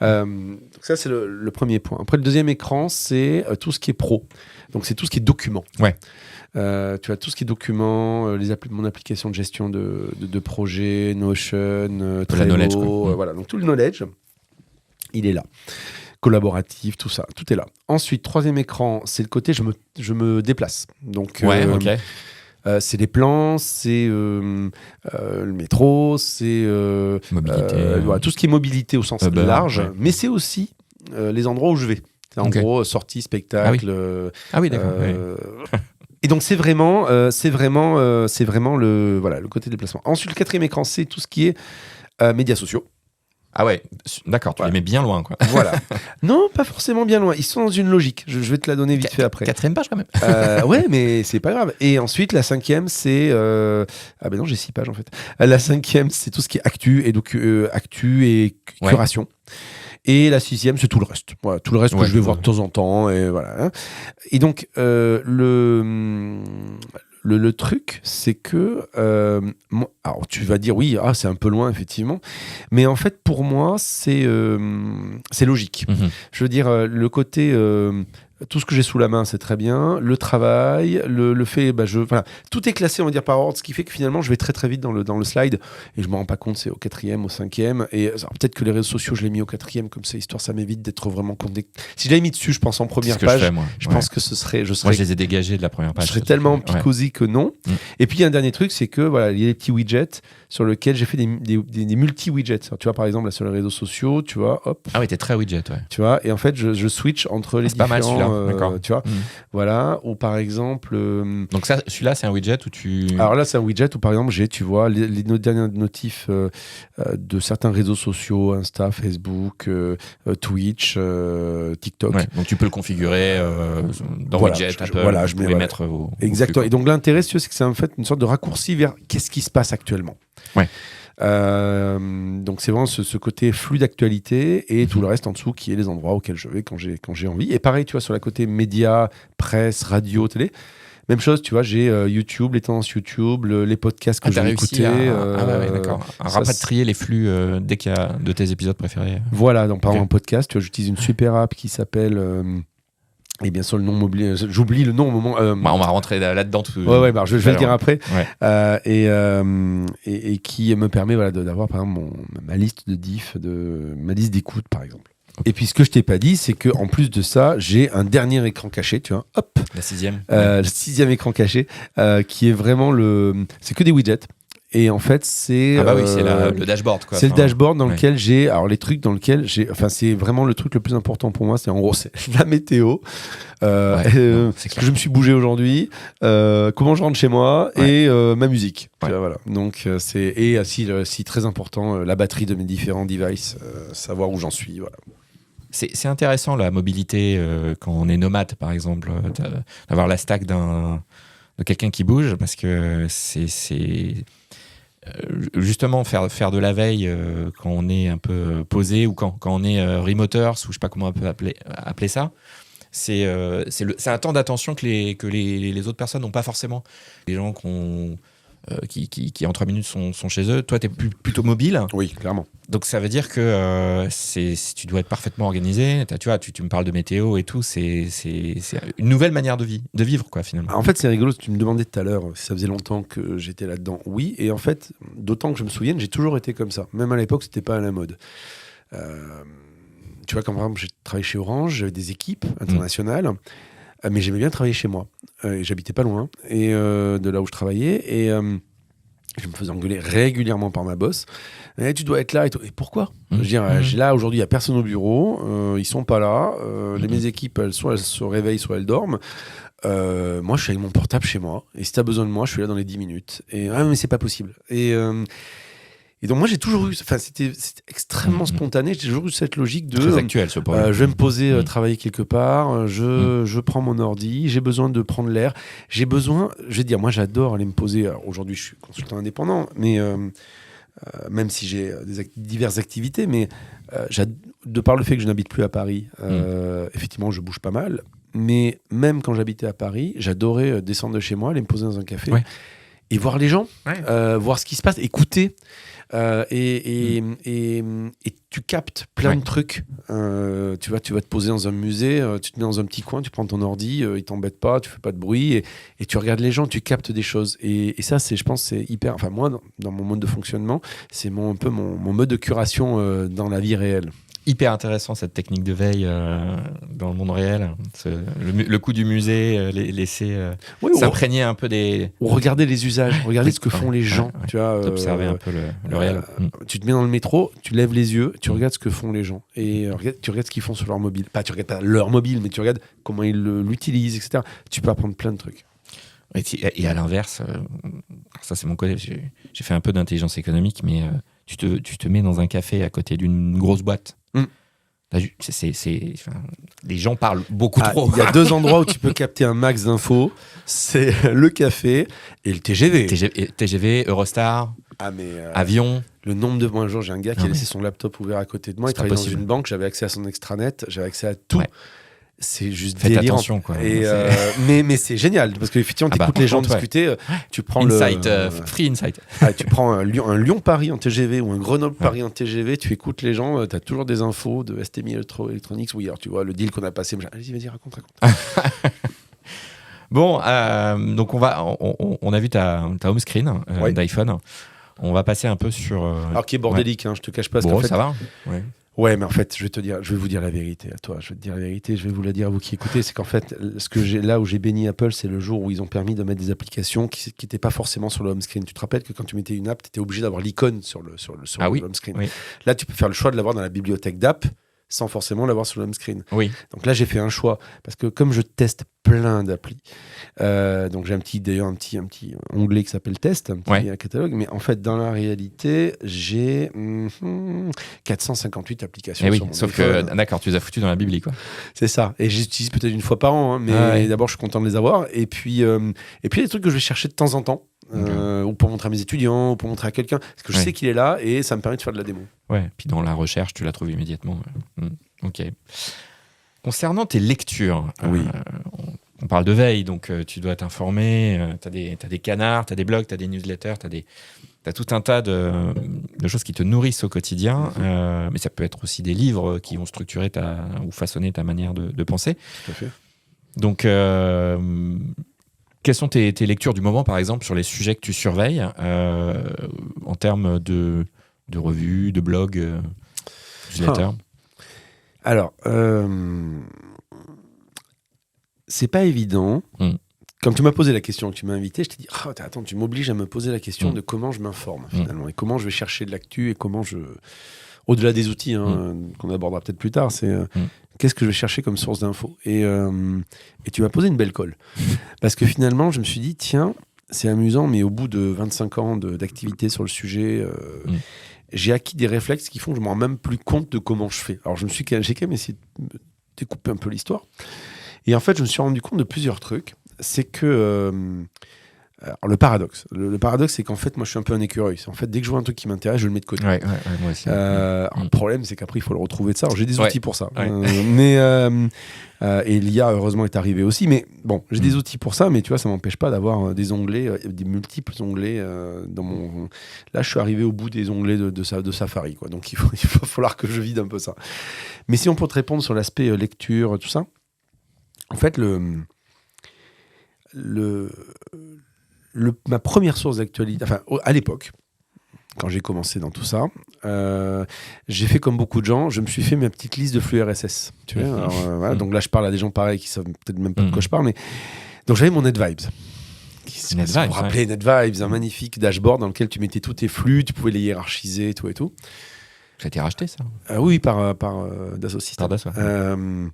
Donc ça c'est le premier point. Après le deuxième écran c'est tout ce qui est pro. Donc c'est tout ce qui est document. Tu as tout ce qui est document, mon application de gestion de projet, Notion, Trello, voilà. Donc tout le knowledge, il est là. Collaboratif, tout ça, tout est là. Ensuite, troisième écran, c'est le côté je me déplace. Donc c'est les plans, c'est le métro, c'est voilà, tout ce qui est mobilité au sens large, mais c'est aussi les endroits où je vais. C'est en gros sortie, spectacle. Ah oui, d'accord. Et donc c'est vraiment le côté déplacement. Ensuite, le quatrième écran, c'est tout ce qui est médias sociaux. Ah ouais, d'accord, tu les mets bien loin, quoi. Voilà. Non, pas forcément bien loin. Ils sont dans une logique. Je vais te la donner vite fait après. 4e page, quand même. Ouais, mais c'est pas grave. Et ensuite, la 5e, c'est... Ah ben non, j'ai 6 pages, en fait. La 5e, c'est tout ce qui est actu et curation. Et la 6e, c'est tout le reste. Voilà, tout le reste que je vais voir de temps en temps. Et voilà. Et donc, le truc, c'est que... alors, tu vas dire, oui, c'est un peu loin, effectivement. Mais en fait, pour moi, c'est logique. Je veux dire, le côté... tout ce que j'ai sous la main, c'est très bien. Le travail, le fait... tout est classé, on va dire, par ordre, ce qui fait que finalement, je vais très très vite dans le slide. Et je ne me rends pas compte, c'est au 4e, au 5e. Et alors, peut-être que les réseaux sociaux, je l'ai mis au 4e, comme ça, histoire, ça m'évite d'être vraiment connecté. Si je l'avais mis dessus, je pense, en première page, je pense que ce serait... Moi, je les ai dégagés de la première page. Je serais tellement picosy que non. Et puis, il y a un dernier truc, c'est que voilà, il y a des petits widgets sur lesquels j'ai fait des multi-widgets. Alors, tu vois, par exemple, là, sur les réseaux sociaux, tu vois, hop. Ah oui, t'es très widget, Tu vois, et en fait, je switch entre les différents... pas mal, celui-là. Tu vois, voilà, ou par exemple... Donc ça, celui-là, c'est un widget où tu... Alors là, c'est un widget où, par exemple, j'ai, tu vois, les derniers notifs de certains réseaux sociaux, Insta, Facebook, Twitch, TikTok. Donc tu peux le configurer dans widget, Apple, je vais mettre exactement. Et donc l'intérêt, c'est que c'est en fait une sorte de raccourci vers qu'est-ce qui se passe actuellement. Donc c'est vraiment ce côté flux d'actualité et tout le reste en dessous qui est les endroits auxquels je vais quand j'ai envie. Et pareil, tu vois, sur la côté médias, presse, radio, télé, même chose, tu vois, j'ai YouTube, les tendances YouTube, les podcasts que j'ai écoutés. D'accord. Rapatrier les flux dès qu'il y a de tes épisodes préférés. Voilà, donc par exemple en podcast, tu vois, j'utilise une super app qui s'appelle... et bien sûr, le nom j'oublie le nom au moment. On va rentrer là-dedans tout. Ouais, je vais le dire après. Ouais. Et qui me permet d'avoir par exemple ma liste de diff, ma liste d'écoute par exemple. Okay. Et puis ce que je t'ai pas dit, c'est que en plus de ça, j'ai un dernier écran caché, tu vois, hop. La 6e. Le 6e écran caché, qui est vraiment c'est que des widgets. Et en fait, c'est. C'est le dashboard, quoi. C'est le dashboard dans lequel j'ai. Alors, les trucs dans lesquels j'ai. Enfin, c'est vraiment le truc le plus important pour moi. C'est en gros, c'est la météo. Ce que je me suis bougé aujourd'hui. Comment je rentre chez moi. Et ma musique. Ouais. Voilà. Donc, c'est. Et si très important, la batterie de mes différents devices. Savoir où j'en suis. Voilà. C'est intéressant, la mobilité, quand on est nomade, par exemple, d'avoir la stack de quelqu'un qui bouge, parce que c'est justement faire de la veille quand on est un peu posé ou quand on est remoters, ou je sais pas comment on peut appeler ça. C'est un temps d'attention que les autres personnes n'ont pas forcément. Les gens qui en 3 minutes sont chez eux. Toi, tu es plutôt mobile. Oui, clairement. Donc ça veut dire que tu dois être parfaitement organisé. Tu me parles de météo et tout. C'est une nouvelle manière de vivre, quoi, finalement. En fait, c'est rigolo. Tu me demandais tout à l'heure si ça faisait longtemps que j'étais là-dedans. Oui, et en fait, d'autant que je me souvienne, j'ai toujours été comme ça. Même à l'époque, c'était pas à la mode. Tu vois, quand par exemple, j'ai travaillé chez Orange, j'avais des équipes internationales. Mais j'aimais bien travailler chez moi. J'habitais pas loin et de là où je travaillais. Et je me faisais engueuler régulièrement par ma boss. Tu dois être là et tout. Et pourquoi ? Je veux dire, là, aujourd'hui, il n'y a personne au bureau. Ils sont pas là. Mes équipes, soit elles se réveillent, soit elles dorment. Moi, je suis avec mon portable chez moi. Et si tu as besoin de moi, je suis là dans les 10 minutes. Et mais c'est pas possible. Et donc moi j'ai toujours eu, c'était extrêmement spontané, j'ai toujours eu cette logique de très actuel ce problème. Je vais me poser travailler quelque part, je prends mon ordi, j'ai besoin de prendre l'air, je vais dire, moi j'adore aller me poser. Alors, aujourd'hui je suis consultant indépendant, mais même si j'ai diverses activités, mais de par le fait que je n'habite plus à Paris, effectivement je bouge pas mal, mais même quand j'habitais à Paris, j'adorais descendre de chez moi, aller me poser dans un café et voir les gens, voir ce qui se passe, écouter. Et tu captes plein de trucs. Tu vas te poser dans un musée, tu te mets dans un petit coin, tu prends ton ordi, il t'embête pas, tu fais pas de bruit et tu regardes les gens, tu captes des choses. Et ça, je pense, c'est hyper. Enfin, moi, dans mon mode de fonctionnement, c'est un peu mon mode de curation dans la vie réelle. Hyper intéressant cette technique de veille dans le monde réel. Le coup du musée, laisser s'imprégner un peu des... Ou regarder les usages, regarder ce que font les gens. Tu vois, observer un peu le réel. Tu te mets dans le métro, tu lèves les yeux, tu regardes ce que font les gens. Et tu regardes ce qu'ils font sur leur mobile. Tu regardes pas leur mobile, mais tu regardes comment ils l'utilisent, etc. Tu peux apprendre plein de trucs. Et à l'inverse, ça c'est mon côté, j'ai fait un peu d'intelligence économique, mais tu te mets dans un café à côté d'une grosse boîte. Les gens parlent beaucoup trop. Il y a 2 endroits où tu peux capter un max d'infos, c'est le café et le TGV. TGV, Eurostar, avion. Le nombre de... Moi, un jour, j'ai un gars qui a laissé son laptop ouvert à côté de moi. Il travaillait dans une banque, j'avais accès à son extranet, j'avais accès à tout. Ouais. C'est juste Faites délirant. Attention, quoi. Et mais c'est génial parce qu'effectivement, tu écoutes les gens discuter. Tu prends free insight. Tu prends un Lyon-Paris en TGV ou un Grenoble-Paris en TGV, tu écoutes les gens, tu as toujours des infos de STMI Electronics. Oui, alors tu vois, le deal qu'on a passé. Allez-y, vas-y, raconte. Bon, donc on a vu ta home screen d'iPhone. On va passer un peu sur... Alors qui est bordélique, je te cache pas. Bon, ça va. Ouais, mais en fait, je vais vous dire la vérité à toi. Je vais te dire la vérité, je vais vous la dire à vous qui écoutez. C'est qu'en fait, là où j'ai béni Apple, c'est le jour où ils ont permis de mettre des applications qui n'étaient pas forcément sur le home screen. Tu te rappelles que quand tu mettais une app, tu étais obligé d'avoir l'icône sur le home screen. Oui. Là, tu peux faire le choix de l'avoir dans la bibliothèque d'app sans forcément l'avoir sur le home screen. Oui. Donc là, j'ai fait un choix parce que comme je teste plein d'applis, donc j'ai un petit onglet qui s'appelle test, un petit catalogue, mais en fait, dans la réalité, j'ai 458 applications sur mon téléphone. Que, d'accord, tu les as foutus dans la bibli, quoi. C'est ça. Et j'utilise peut-être une fois par an, mais d'abord, je suis content de les avoir. Et puis, il y a des trucs que je vais chercher de temps en temps. ou pour montrer à mes étudiants, ou pour montrer à quelqu'un. Parce que je sais qu'il est là et ça me permet de faire de la démo. Ouais, puis dans la recherche, tu la trouves immédiatement. Ok. Concernant tes lectures, Oui. On parle de veille, donc tu dois t'informer, t'as des canards, t'as des blogs, t'as des newsletters, t'as tout un tas de choses qui te nourrissent au quotidien, mais ça peut être aussi des livres qui vont structurer ou façonner ta manière de penser. Tout à fait. Donc, quelles sont tes lectures du moment, par exemple, sur les sujets que tu surveilles, en termes de revues, de blogs, newsletters? Alors, c'est pas évident. Comme tu m'as posé la question, que tu m'as invité, je t'ai dit attends, tu m'obliges à me poser la question de comment je m'informe finalement et comment je vais chercher de l'actu et comment je, au-delà des outils qu'on abordera peut-être plus tard, c'est qu'est-ce que je vais chercher comme source d'infos. Et tu m'as posé une belle colle parce que finalement, je me suis dit tiens, c'est amusant, mais au bout de 25 ans d'activité sur le sujet, j'ai acquis des réflexes qui font que je me rends même plus compte de comment je fais. Alors j'ai quand même essayé de me découper un peu l'histoire. Et en fait, je me suis rendu compte de plusieurs trucs. C'est que alors, le paradoxe, c'est qu'en fait, moi, je suis un peu un écureuil. En fait, dès que je vois un truc qui m'intéresse, je le mets de côté. Ouais, moi aussi. Le problème, c'est qu'après, il faut le retrouver de ça. Alors, j'ai des outils pour ça. Ouais. Et l'IA, heureusement, est arrivée aussi. Mais bon, j'ai des outils pour ça, mais tu vois, ça m'empêche pas d'avoir des onglets, des multiples onglets dans mon. Là, je suis arrivé au bout des onglets de Safari, quoi. Donc, il va falloir que je vide un peu ça. Mais si on peut te répondre sur l'aspect lecture, tout ça, en fait, ma première source d'actualité, enfin, à l'époque, quand j'ai commencé dans tout ça, j'ai fait comme beaucoup de gens, je me suis fait ma petite liste de flux RSS. Tu vois, alors, voilà, donc là, je parle à des gens pareils qui savent peut-être même pas de quoi je parle, mais donc j'avais mon NetVibes. Vous vous rappelez NetVibes, un magnifique dashboard dans lequel tu mettais tous tes flux, tu pouvais les hiérarchiser, tout et tout. Ça a été racheté, ça? Oui, par Dassault Systèmes. Par Dassault.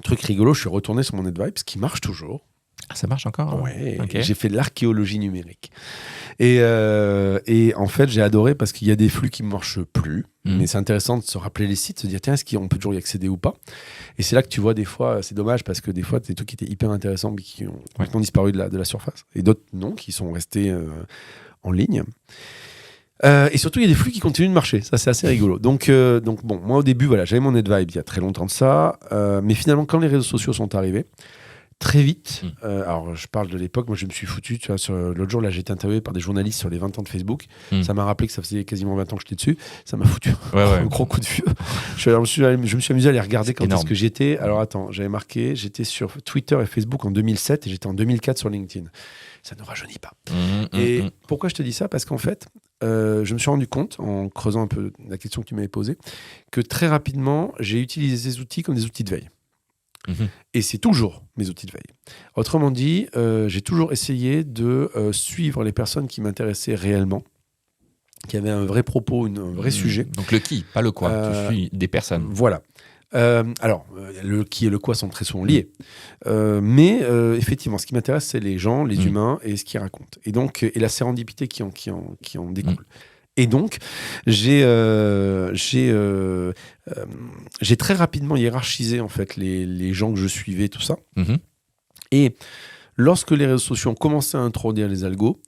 Truc rigolo, je suis retourné sur mon NetVibes, qui marche toujours. Ah, ça marche encore? Ouais, okay. J'ai fait de l'archéologie numérique. Et en fait, j'ai adoré parce qu'il y a des flux qui ne marchent plus. Mais c'est intéressant de se rappeler les sites, de se dire, tiens, est-ce qu'on peut toujours y accéder ou pas? Et c'est là que tu vois des fois, c'est dommage parce que des fois, des trucs qui étaient hyper intéressants mais qui ont disparu de la surface. Et d'autres, non, qui sont restés en ligne. Et surtout, il y a des flux qui continuent de marcher. Ça, c'est assez rigolo. Donc bon, moi, au début, voilà, j'avais mon NetVibes il y a très longtemps de ça. Mais finalement, quand les réseaux sociaux sont arrivés, très vite, alors je parle de l'époque, moi je me suis foutu, tu vois, l'autre jour, là, j'ai été interviewé par des journalistes sur les 20 ans de Facebook. Ça m'a rappelé que ça faisait quasiment 20 ans que j'étais dessus. Ça m'a foutu un gros coup de vieux. Je me suis amusé à les regarder quand est-ce que j'étais. Alors attends, j'avais marqué, j'étais sur Twitter et Facebook en 2007 et j'étais en 2004 sur LinkedIn. Ça ne rajeunit pas. Et pourquoi je te dis ça? Parce qu'en fait, je me suis rendu compte, en creusant un peu la question que tu m'avais posée, que très rapidement, j'ai utilisé ces outils comme des outils de veille. Et c'est toujours mes outils de veille. Autrement dit, j'ai toujours essayé de suivre les personnes qui m'intéressaient réellement, qui avaient un vrai propos, un vrai sujet. Donc le qui, pas le quoi. Tu suis des personnes. Voilà. Alors, le qui et le quoi sont très souvent liés. Mais effectivement, ce qui m'intéresse, c'est les gens, les humains et ce qu'ils racontent. Et donc, et la sérendipité qui en découle. Et donc, j'ai très rapidement hiérarchisé en fait les gens que je suivais, tout ça. Et lorsque les réseaux sociaux ont commencé à introduire les algos,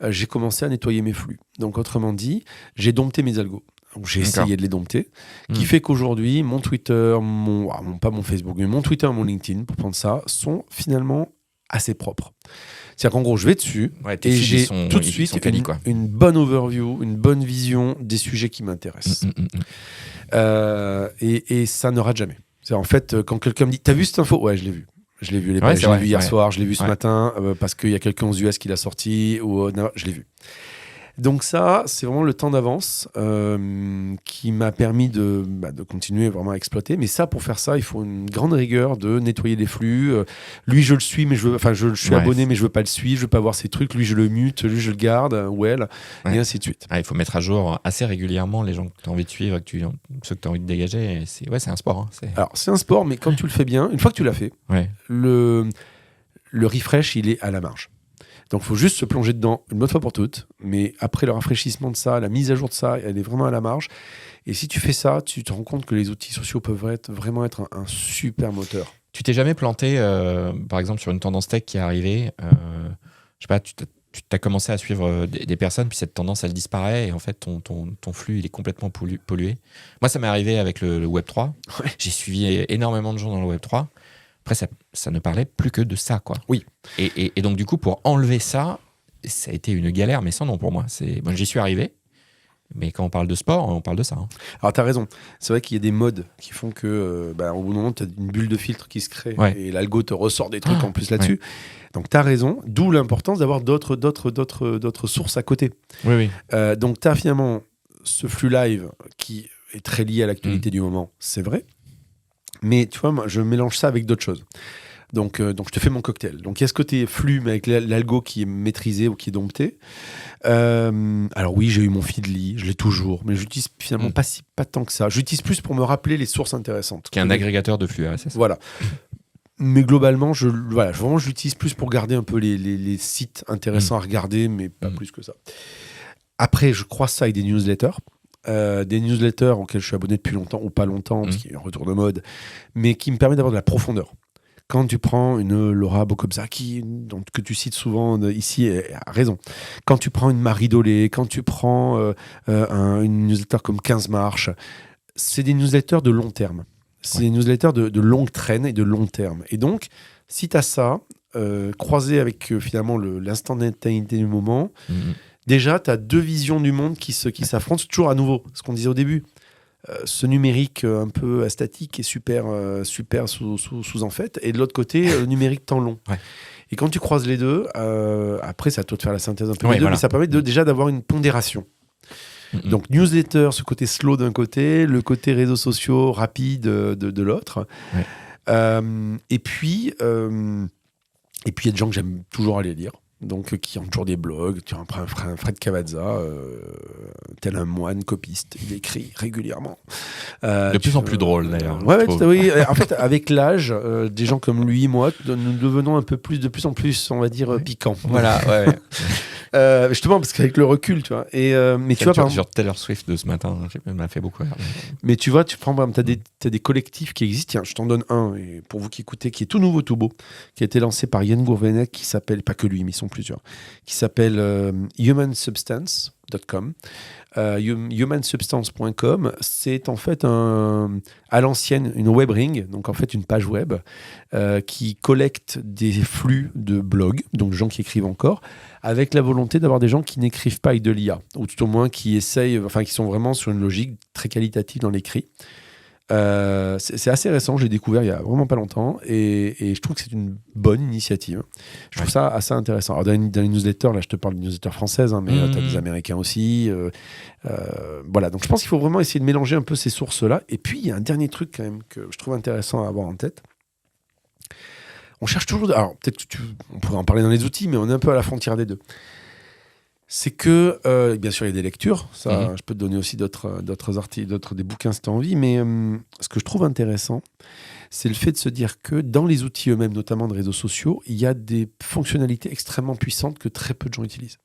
j'ai commencé à nettoyer mes flux. Donc, autrement dit, j'ai dompté mes algos. Donc, j'ai essayé de les dompter, qui fait qu'aujourd'hui, mon Twitter, pas mon Facebook, mais mon Twitter et mon LinkedIn, pour prendre ça, sont finalement assez propres. C'est-à-dire qu'en gros, je vais dessus et j'ai tout de suite une bonne overview, une bonne vision des sujets qui m'intéressent. Et ça ne rate jamais. C'est en fait, quand quelqu'un me dit « T'as vu cette info ?» Ouais, je l'ai vu. Je l'ai vu, je l'ai vu hier soir, je l'ai vu ce matin, parce qu'il y a quelqu'un aux US qui l'a sorti, ou je l'ai vu. Donc ça, c'est vraiment le temps d'avance qui m'a permis de continuer vraiment à exploiter. Mais ça, pour faire ça, il faut une grande rigueur de nettoyer les flux. Lui, je le suis, mais je suis abonné, mais je veux pas le suivre, je veux pas voir ses trucs. Lui, je le mute, lui, je le garde, ou elle, et ainsi de suite. Il faut mettre à jour assez régulièrement les gens que tu as envie de suivre, ceux que tu as envie de dégager. C'est un sport. Hein. Alors, c'est un sport, mais quand tu le fais bien, une fois que tu l'as fait, le refresh, il est à la marge. Donc, il faut juste se plonger dedans une bonne fois pour toutes. Mais après le rafraîchissement de ça, la mise à jour de ça, elle est vraiment à la marge. Et si tu fais ça, tu te rends compte que les outils sociaux peuvent vraiment être un super moteur. Tu t'es jamais planté, par exemple, sur une tendance tech qui est arrivée, je sais pas, tu as commencé à suivre des personnes, puis cette tendance, elle disparaît, et en fait, ton flux, il est complètement pollué. Moi, ça m'est arrivé avec le Web3. Ouais. J'ai suivi énormément de gens dans le Web3. Après, ça ne parlait plus que de ça, quoi. Oui. Et donc, du coup, pour enlever ça, ça a été une galère, mais sans nom pour moi. Bon, j'y suis arrivé. Mais quand on parle de sport, on parle de ça. Alors, tu as raison. C'est vrai qu'il y a des modes qui font que, au bout d'un moment, tu as une bulle de filtre qui se crée et l'algo te ressort des trucs en plus là-dessus. Ouais. Donc, tu as raison. D'où l'importance d'avoir d'autres sources à côté. Oui. Donc, tu as finalement ce flux live qui est très lié à l'actualité du moment. C'est vrai. Mais tu vois, moi, je mélange ça avec d'autres choses. Donc, je te fais mon cocktail. Donc, il y a ce côté flux, mais avec l'algo qui est maîtrisé ou qui est dompté. Alors oui, j'ai eu mon Feedly, je l'ai toujours, mais j'utilise finalement pas tant que ça. J'utilise plus pour me rappeler les sources intéressantes. Qui est un agrégateur de flux RSS. Voilà. Mais globalement, je l'utilise plus pour garder un peu les sites intéressants à regarder, mais pas plus que ça. Après, je croise ça avec des newsletters. Des newsletters auxquels je suis abonné depuis longtemps ou pas longtemps, parce qu'il y a un retour de mode, mais qui me permet d'avoir de la profondeur. Quand tu prends une Laura Bokobzaki, que tu cites souvent ici, à raison. Quand tu prends une Marie Dolé, quand tu prends une newsletter comme 15 marches, c'est des newsletters de long terme. C'est des newsletters de longue traîne et de long terme. Et donc, si tu as ça, croisé avec finalement l'instantanéité du moment, déjà, tu as deux visions du monde qui s'affrontent. C'est toujours à nouveau ce qu'on disait au début. Ce numérique un peu statique est super sous en fait, et de l'autre côté le numérique temps long. Et quand tu croises les deux, après c'est à toi de faire la synthèse un peu des deux, mais ça permet déjà d'avoir une pondération. Donc newsletter, ce côté slow d'un côté, le côté réseaux sociaux rapide de l'autre. Et puis il y a des gens que j'aime toujours aller lire. Donc, qui ont toujours des blogs. Tu as un Fred Cavazza, tel un moine copiste. Il écrit régulièrement. De plus en plus drôle, d'ailleurs. Oui. En fait, avec l'âge, des gens comme lui, moi, nous devenons de plus en plus, on va dire, piquants. Voilà, justement, parce qu'avec le recul, tu vois. Mais tu vois, par exemple, sur Taylor Swift de ce matin, ça m'a fait beaucoup rire. Mais tu vois, tu prends, par exemple, t'as des collectifs qui existent. Tiens, je t'en donne un, et pour vous qui écoutez, qui est tout nouveau, tout beau, qui a été lancé par Yann Gourvenec, qui s'appelle, pas que lui, mais ils sont plusieurs, qui s'appelle humansubstance.com. Humansubstance.com, c'est en fait à l'ancienne une web ring, donc en fait une page web qui collecte des flux de blogs, donc de gens qui écrivent encore, avec la volonté d'avoir des gens qui n'écrivent pas avec de l'IA, ou tout au moins qui sont vraiment sur une logique très qualitative dans l'écrit. C'est assez récent, j'ai découvert il y a vraiment pas longtemps, et je trouve que c'est une bonne initiative. Je trouve ça assez intéressant. Alors dans les newsletters, là je te parle de newsletters françaises, mais tu as des Américains aussi. Voilà, donc je pense qu'il faut vraiment essayer de mélanger un peu ces sources-là. Et puis il y a un dernier truc quand même que je trouve intéressant à avoir en tête. On cherche toujours... Alors peut-être on pourrait en parler dans les outils, mais on est un peu à la frontière des deux. C'est que, bien sûr, il y a des lectures. Ça, je peux te donner aussi d'autres articles, des bouquins si tu as envie. Mais ce que je trouve intéressant, c'est le fait de se dire que dans les outils eux-mêmes, notamment de réseaux sociaux, il y a des fonctionnalités extrêmement puissantes que très peu de gens utilisent.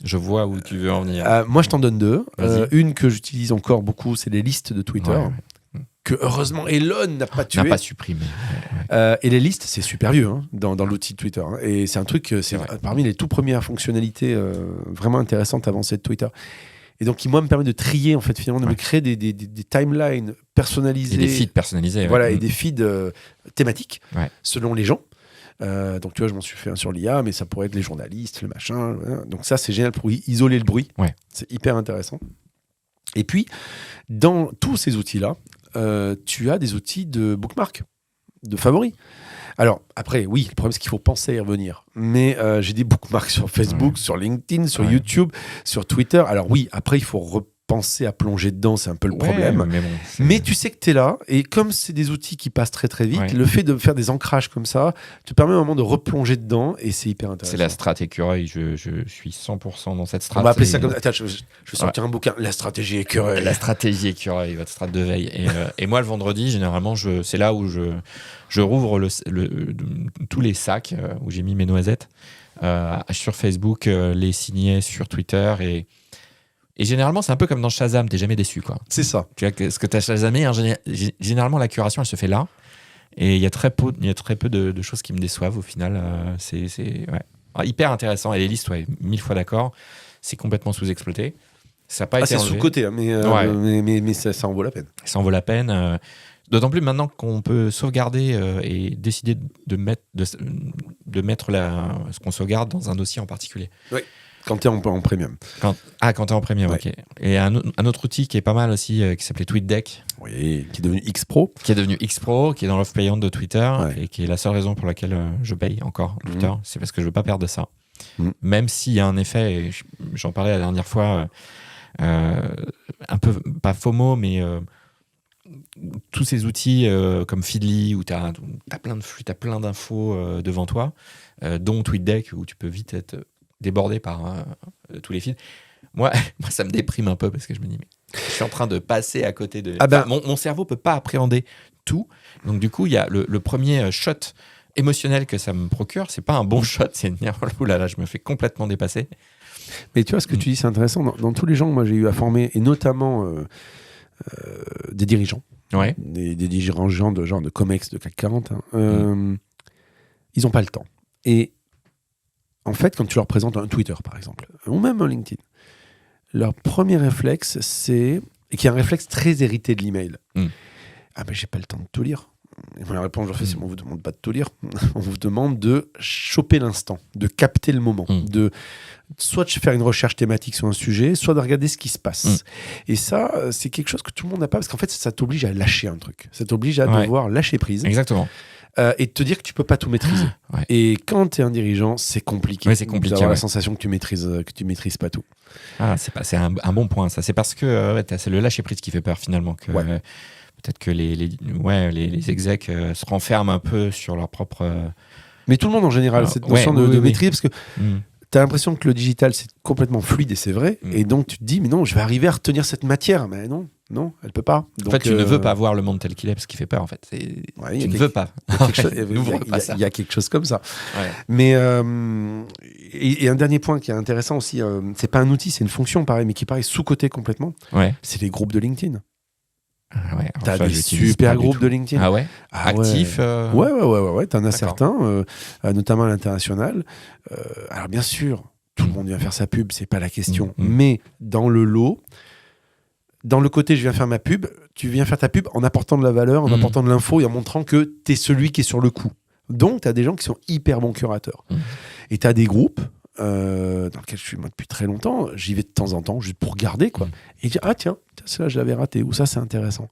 Je vois où tu veux en venir. Moi, je t'en donne deux. Une que j'utilise encore beaucoup, c'est les listes de Twitter. Que heureusement Elon n'a pas tué. N'a pas supprimé. Et les listes, c'est super vieux dans l'outil de Twitter. Et c'est un truc, c'est parmi les tout premières fonctionnalités vraiment intéressantes avancées de Twitter. Et donc, qui, moi, me permet de trier, en fait, finalement, de me créer des timelines personnalisées. Et des feeds personnalisés. Voilà, et des feeds thématiques, selon les gens. Donc, tu vois, je m'en suis fait un sur l'IA, mais ça pourrait être les journalistes, le machin. Voilà. Donc, ça, c'est génial pour isoler le bruit. C'est hyper intéressant. Et puis, dans tous ces outils-là, tu as des outils de bookmark, de favoris. Alors, après, oui, le problème, c'est qu'il faut penser à y revenir. Mais j'ai des bookmarks sur Facebook, sur LinkedIn, sur YouTube, sur Twitter. Alors oui, après, il faut repenser à plonger dedans, c'est un peu le problème. Mais tu sais que tu es là, et comme c'est des outils qui passent très très vite, le fait de faire des ancrages comme ça te permet à un moment de replonger dedans, et c'est hyper intéressant. C'est la strat écureuil, je suis 100% dans cette strat. On va appeler ça comme... Attends, je vais sortir un bouquin, la stratégie écureuil. La stratégie écureuil, votre strat de veille. Et moi, le vendredi, généralement, c'est là où je rouvre tous les sacs où j'ai mis mes noisettes sur Facebook, les signets sur Twitter, et généralement, c'est un peu comme dans Shazam, t'es jamais déçu, quoi. C'est ça. Tu vois, ce que t'as Shazamé, généralement, la curation, elle se fait là. Et il y a très peu de choses qui me déçoivent, au final. Alors, hyper intéressant. Et les listes, 1000 fois d'accord. C'est complètement sous-exploité. Ça n'a pas été c'est enlevé. sous-côté, hein, mais ça en vaut la peine. Ça en vaut la peine. D'autant plus maintenant qu'on peut sauvegarder et décider de mettre ce qu'on sauvegarde dans un dossier en particulier. Oui, quand tu es en premium. Quand tu es en premium, Ouais. ok. Et un autre outil qui est pas mal aussi, qui s'appelait TweetDeck, Oui, qui est devenu X-Pro. qui est devenu X-Pro, qui est dans l'offre payante de Twitter, Ouais. et qui est la seule raison pour laquelle je paye encore Twitter. C'est parce que je veux pas perdre ça. Même s'il y a un effet, et j'en parlais la dernière fois, un peu, pas FOMO, mais tous ces outils comme Feedly, où tu as plein de flux, tu as plein d'infos devant toi, dont TweetDeck, où tu peux vite être débordé par tous les feeds. Moi, ça me déprime un peu parce que je me dis, mais je suis en train de passer à côté de... Mon cerveau peut pas appréhender tout. Donc du coup, il y a le premier shot émotionnel que ça me procure. C'est pas un bon shot, c'est de dire, oh là là, je me fais complètement dépasser. Mais tu vois, ce que tu dis, c'est intéressant. Dans tous les gens que moi j'ai eu à former, et notamment des dirigeants, Ouais. des dirigeants de genre de Comex, de CAC 40, ils n'ont pas le temps. Et en fait, quand tu leur présentes un Twitter, par exemple, ou même un LinkedIn, leur premier réflexe, et qui est un réflexe très hérité de l'email. Ah ben j'ai pas le temps de tout lire. Et moi, la réponse, je fais, c'est on vous demande pas de tout lire. On vous demande de choper l'instant, de capter le moment, de soit de faire une recherche thématique sur un sujet, soit de regarder ce qui se passe. Et ça, c'est quelque chose que tout le monde n'a pas, parce qu'en fait, ça t'oblige à lâcher un truc. Ça t'oblige à devoir lâcher prise. Exactement. Et te dire que tu peux pas tout maîtriser. Ouais. Et quand tu es un dirigeant, c'est compliqué. Ouais, c'est compliqué. D'avoir la sensation que tu maîtrises pas tout. Ah, c'est un bon point, ça. C'est parce que c'est le lâcher-prise qui fait peur, finalement. Que, peut-être que les execs se renferment un peu sur leur propre... Mais tout le monde, en général, cette notion de maîtrise, parce que tu as l'impression que le digital, c'est complètement fluide, et c'est vrai. Et donc, tu te dis, mais non, je vais arriver à retenir cette matière. Mais non, elle peut pas. Donc, en fait, tu ne veux pas voir le monde tel qu'il est, parce qu'il fait peur, en fait. Tu ne veux pas. Il y a quelque chose comme ça. Ouais. Mais, et un dernier point qui est intéressant aussi, c'est pas un outil, c'est une fonction, pareil, mais qui paraît sous-côté complètement. Ouais. C'est les groupes de LinkedIn. Ouais, t'as des super groupes de LinkedIn. Ah ouais. Actifs. Ouais. T'en as certains, notamment à l'international. Alors bien sûr, tout le monde vient faire sa pub, c'est pas la question. Mais dans le lot, dans le côté je viens faire ma pub, tu viens faire ta pub en apportant de la valeur, en apportant de l'info et en montrant que t'es celui qui est sur le coup. Donc t'as des gens qui sont hyper bons curateurs. Et t'as des groupes dans lequel je suis moi depuis très longtemps, j'y vais de temps en temps juste pour regarder quoi, et dire ah tiens celle-là je l'avais raté, ou ça c'est intéressant.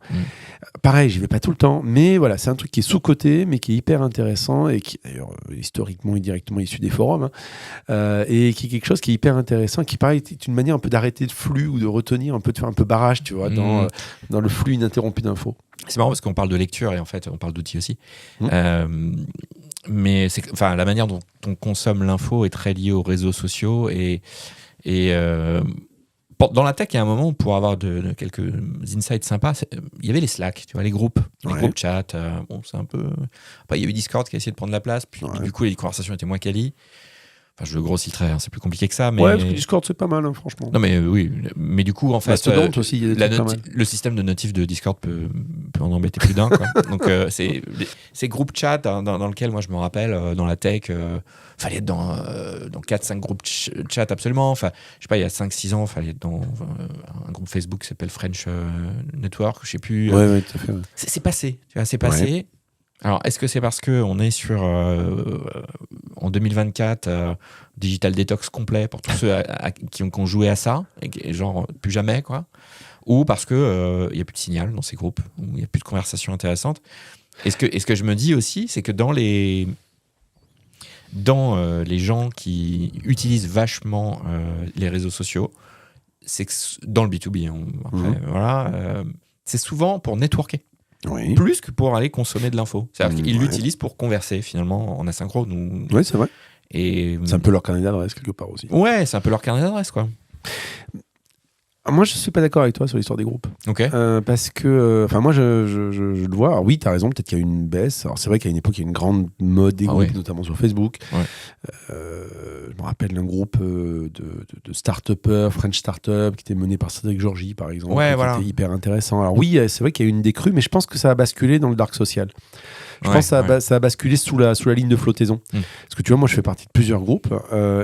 Pareil, j'y vais pas tout le temps, mais voilà, c'est un truc qui est sous-coté mais qui est hyper intéressant et qui d'ailleurs historiquement et directement issu des forums, et qui est quelque chose qui est hyper intéressant, qui pareil est une manière un peu d'arrêter le flux ou de retenir un peu, de faire un peu barrage, tu vois, dans le flux ininterrompu d'infos. C'est marrant parce qu'on parle de lecture et en fait on parle d'outils aussi. Mais la manière dont on consomme l'info est très liée aux réseaux sociaux et dans la tech, il y a un moment pour avoir quelques insights sympas, il y avait les Slack, tu vois, les groupes chat. C'est un peu. Enfin, il y a eu Discord qui a essayé de prendre la place, puis du coup les conversations étaient moins quali. Enfin, je le grossis le trait, c'est plus compliqué que ça. Mais... Ouais, parce que Discord, c'est pas mal, franchement. Non, mais oui. Mais du coup, en fait, aussi, le système de notif de Discord peut en embêter plus d'un. Quoi. Donc, ces groupes chat dans lesquels, moi, je me rappelle, dans la tech, fallait être dans 4-5 groupes chat absolument. Enfin, je sais pas, il y a 5-6 ans, fallait être dans un groupe Facebook qui s'appelle French Network, je sais plus. Ouais, tout à fait. C'est passé, tu vois, c'est passé. Ouais. Alors, est-ce que c'est parce qu'on est sur, en 2024, digital detox complet pour tous ceux qui ont joué à ça, et genre plus jamais, quoi, ou parce qu'il n'y a plus de signal dans ces groupes, où il n'y a plus de conversations intéressantes. Et ce que je me dis aussi, c'est que dans les gens qui utilisent vachement les réseaux sociaux, c'est que dans le B2B, c'est souvent pour networker. Oui. Plus que pour aller consommer de l'info. C'est-à-dire qu'ils l'utilisent pour converser finalement en asynchrone. Oui, c'est vrai. Et c'est un peu leur carnet d'adresse quelque part aussi. Ouais, c'est un peu leur carnet d'adresse, quoi. Moi, je suis pas d'accord avec toi sur l'histoire des groupes. Ok. Parce que, moi, je le vois. Alors, oui, tu as raison, peut-être qu'il y a eu une baisse. Alors, c'est vrai qu'à une époque, il y a eu une grande mode des groupes, notamment sur Facebook. Ouais. Je me rappelle d'un groupe de start-upers, French Startup, qui était mené par Cédric Georgie, par exemple, qui était hyper intéressant. Alors, oui, c'est vrai qu'il y a eu une décrue, mais je pense que ça a basculé dans le dark social. Je pense que ça a basculé sous la ligne de flottaison. Parce que tu vois, moi, je fais partie de plusieurs groupes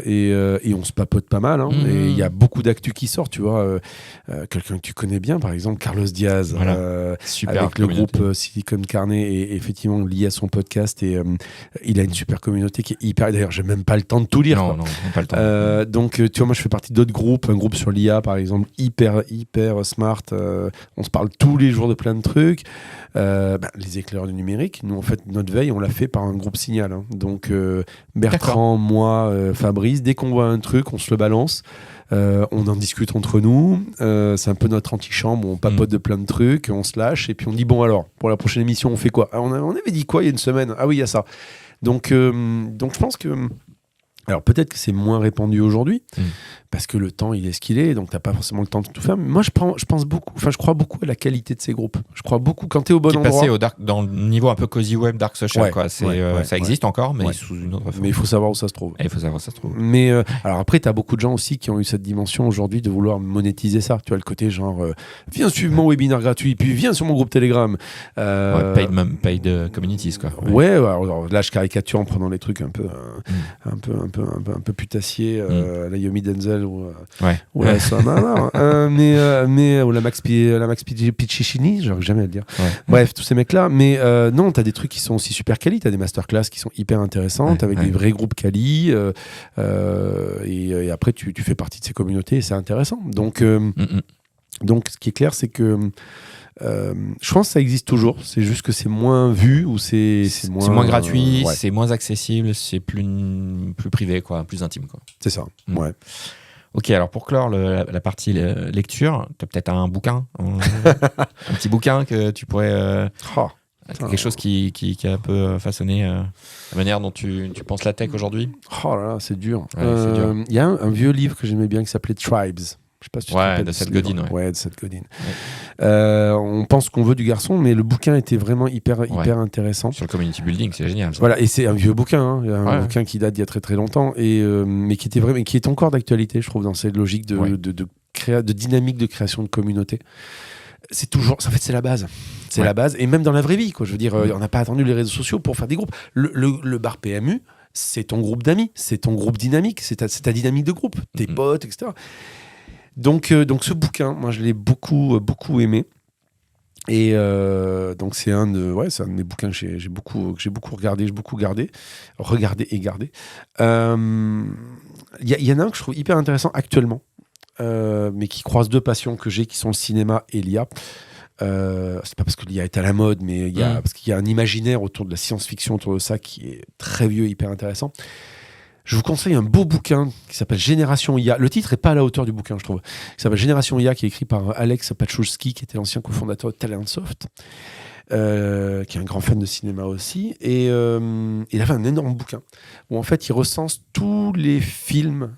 et on se papote pas mal. Et il y a beaucoup d'actu qui sort, tu vois. Quelqu'un que tu connais bien, par exemple, Carlos Diaz, super avec le groupe Silicon Carnet, et effectivement lié à son podcast. Et il a une super communauté qui est hyper... D'ailleurs, j'ai même pas le temps de tout lire. Non, pas le temps. Donc, tu vois, moi, je fais partie d'autres groupes. Un groupe sur l'IA, par exemple, hyper smart. On se parle tous les jours de plein de trucs. Les éclaireurs du numérique, nous en fait notre veille on l'a fait par un groupe Signal, donc Bertrand, moi, Fabrice, dès qu'on voit un truc on se le balance, on en discute entre nous, c'est un peu notre antichambre, on papote de plein de trucs, on se lâche et puis on dit bon alors pour la prochaine émission on fait quoi, on avait dit quoi il y a une semaine, ah oui il y a ça, donc je pense que alors peut-être que c'est moins répandu aujourd'hui parce que le temps il est ce qu'il est, donc t'as pas forcément le temps de tout faire. Mais moi je pense beaucoup, je crois beaucoup à la qualité de ces groupes. Je crois beaucoup quand t'es au bon endroit. Qui est passé dans le niveau un peu cozy web, dark social, quoi. Ça existe encore, mais sous une autre forme. Mais il faut savoir où ça se trouve. Mais alors après t'as beaucoup de gens aussi qui ont eu cette dimension aujourd'hui de vouloir monétiser ça. Tu vois le côté genre viens suivre mon webinaire gratuit, puis viens sur mon groupe Telegram. Paid communities, quoi. Alors là je caricature en prenant les trucs un peu putassiers, la Yomi Denzel ou la Soamar, ou la Max Piccinini, j'arrive jamais à le dire. Bref, tous ces mecs-là. Mais non, t'as des trucs qui sont aussi super quali, t'as des masterclass qui sont hyper intéressantes avec des vrais groupes quali, et après tu fais partie de ces communautés et c'est intéressant. Donc, ce qui est clair, c'est que je pense que ça existe toujours, c'est juste que c'est moins vu ou c'est moins gratuit, c'est moins accessible, c'est plus privé, quoi, plus intime, quoi. C'est ça. Ok, alors pour clore la partie lecture, tu as peut-être un bouquin, un petit bouquin que tu pourrais... quelque chose qui a un peu façonné la manière dont tu penses la tech aujourd'hui. Oh là là, c'est dur. Il y a un vieux livre que j'aimais bien qui s'appelait Tribes. Je sais pas si tu te rappelles de Seth Godin. De Seth Godin. On pense qu'on veut du garçon, mais le bouquin était vraiment hyper intéressant. Sur le community building, c'est génial. Ça. Voilà, et c'est un vieux bouquin, un bouquin qui date d'il y a très très longtemps, mais qui est encore d'actualité, je trouve, dans cette logique de dynamique de création de communauté. C'est toujours, en fait, c'est la base. C'est la base, et même dans la vraie vie, quoi. Je veux dire, on n'a pas attendu les réseaux sociaux pour faire des groupes. Le bar PMU, c'est ton groupe d'amis, c'est ton groupe dynamique, c'est ta dynamique de groupe, tes potes, etc. Donc ce bouquin, moi je l'ai beaucoup aimé. Et donc c'est un de mes bouquins que j'ai beaucoup regardé, et gardé. Il y en a un que je trouve hyper intéressant actuellement, mais qui croise deux passions que j'ai, qui sont le cinéma et l'IA. C'est pas parce que l'IA est à la mode, mais parce qu'il y a un imaginaire autour de la science-fiction autour de ça qui est très vieux, hyper intéressant. Je vous conseille un beau bouquin qui s'appelle Génération IA. Le titre n'est pas à la hauteur du bouquin, je trouve. Il s'appelle Génération IA, qui est écrit par Alex Pachulski, qui était l'ancien cofondateur de Talentsoft, qui est un grand fan de cinéma aussi. Et il a fait un énorme bouquin où en fait il recense tous les films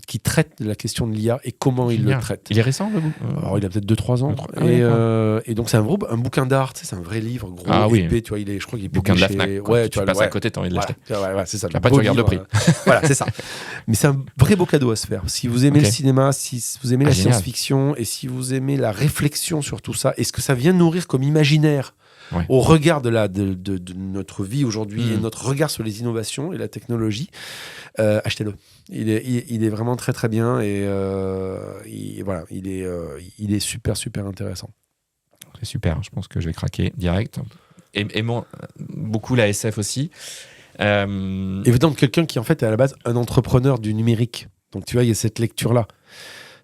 qui traitent de la question de l'IA et comment il le traite. Il est récent, le bouquin? Alors il a peut-être 2-3 ans. Et donc c'est un bouquin d'art, c'est un vrai livre gros. Tu vois, je crois qu'il est bouquin de la Fnac. Tu passes à côté, t'as envie de l'acheter. C'est ça. Après tu regardes le prix. Voilà, c'est ça. Mais c'est un vrai beau cadeau à se faire. Si vous aimez le cinéma, si vous aimez la science-fiction et si vous aimez la réflexion sur tout ça, et ce que ça vient nourrir comme imaginaire au regard de notre vie aujourd'hui et notre regard sur les innovations et la technologie, achetez-le. Il est vraiment très très bien et il est super super intéressant. C'est super, je pense que je vais craquer direct. Aimant beaucoup la SF aussi. Évidemment, quelqu'un qui en fait est à la base un entrepreneur du numérique. Donc tu vois, il y a cette lecture-là.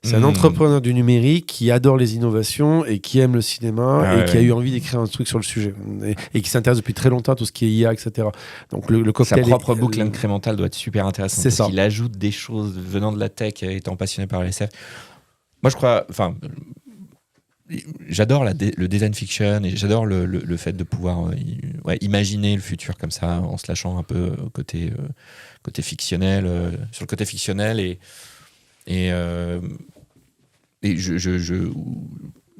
C'est un entrepreneur du numérique qui adore les innovations et qui aime le cinéma qui a eu envie d'écrire un truc sur le sujet et qui s'intéresse depuis très longtemps à tout ce qui est IA, etc. Donc le cocktail, sa propre boucle incrémentale doit être super intéressante parce qu'il ajoute des choses venant de la tech, étant passionné par la SF. Moi, je crois, j'adore le design fiction et j'adore le fait de pouvoir imaginer le futur comme ça en se lâchant un peu côté fictionnel, sur le côté fictionnel et et je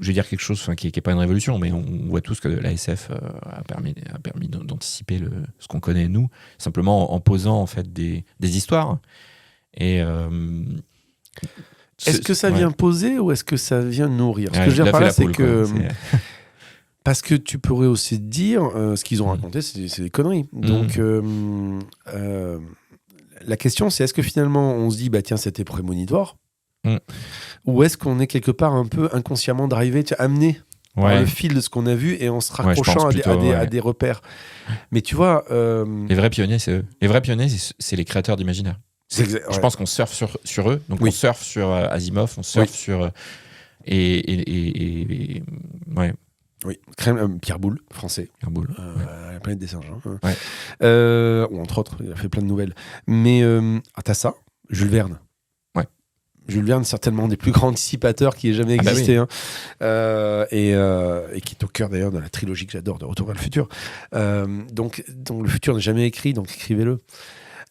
vais dire quelque chose qui est pas une révolution, mais on voit tous que la SF a permis d'anticiper ce qu'on connaît nous, simplement en posant en fait des histoires. Et est-ce que ça vient poser ou est-ce que ça vient nourrir? Ce que je il veux dire a par fait là, la c'est poule, que quoi. parce que tu pourrais aussi te dire ce qu'ils ont raconté, c'est des conneries. Donc la question, c'est est-ce que finalement on se dit bah tiens, c'était prémonitoire, ou est-ce qu'on est quelque part un peu inconsciemment drivé, amené par le fil de ce qu'on a vu et en se raccrochant à des repères. Mais tu vois, les vrais pionniers, c'est eux. Les vrais pionniers, c'est les créateurs d'imaginaire. Je pense qu'on surfe sur eux, donc on surfe sur Asimov, on surfe sur ouais. Oui, Pierre Boulle, français. Pierre Boulle, La planète des singes. Hein. Ouais. Ou entre autres, il a fait plein de nouvelles. Mais t'as ça, Jules Verne. Ouais. Jules Verne, certainement un des plus grands anticipateurs qui ait jamais existé. Bah oui. Et qui est au cœur d'ailleurs de la trilogie que j'adore, de Retour vers le futur. Donc le futur n'est jamais écrit, donc écrivez-le.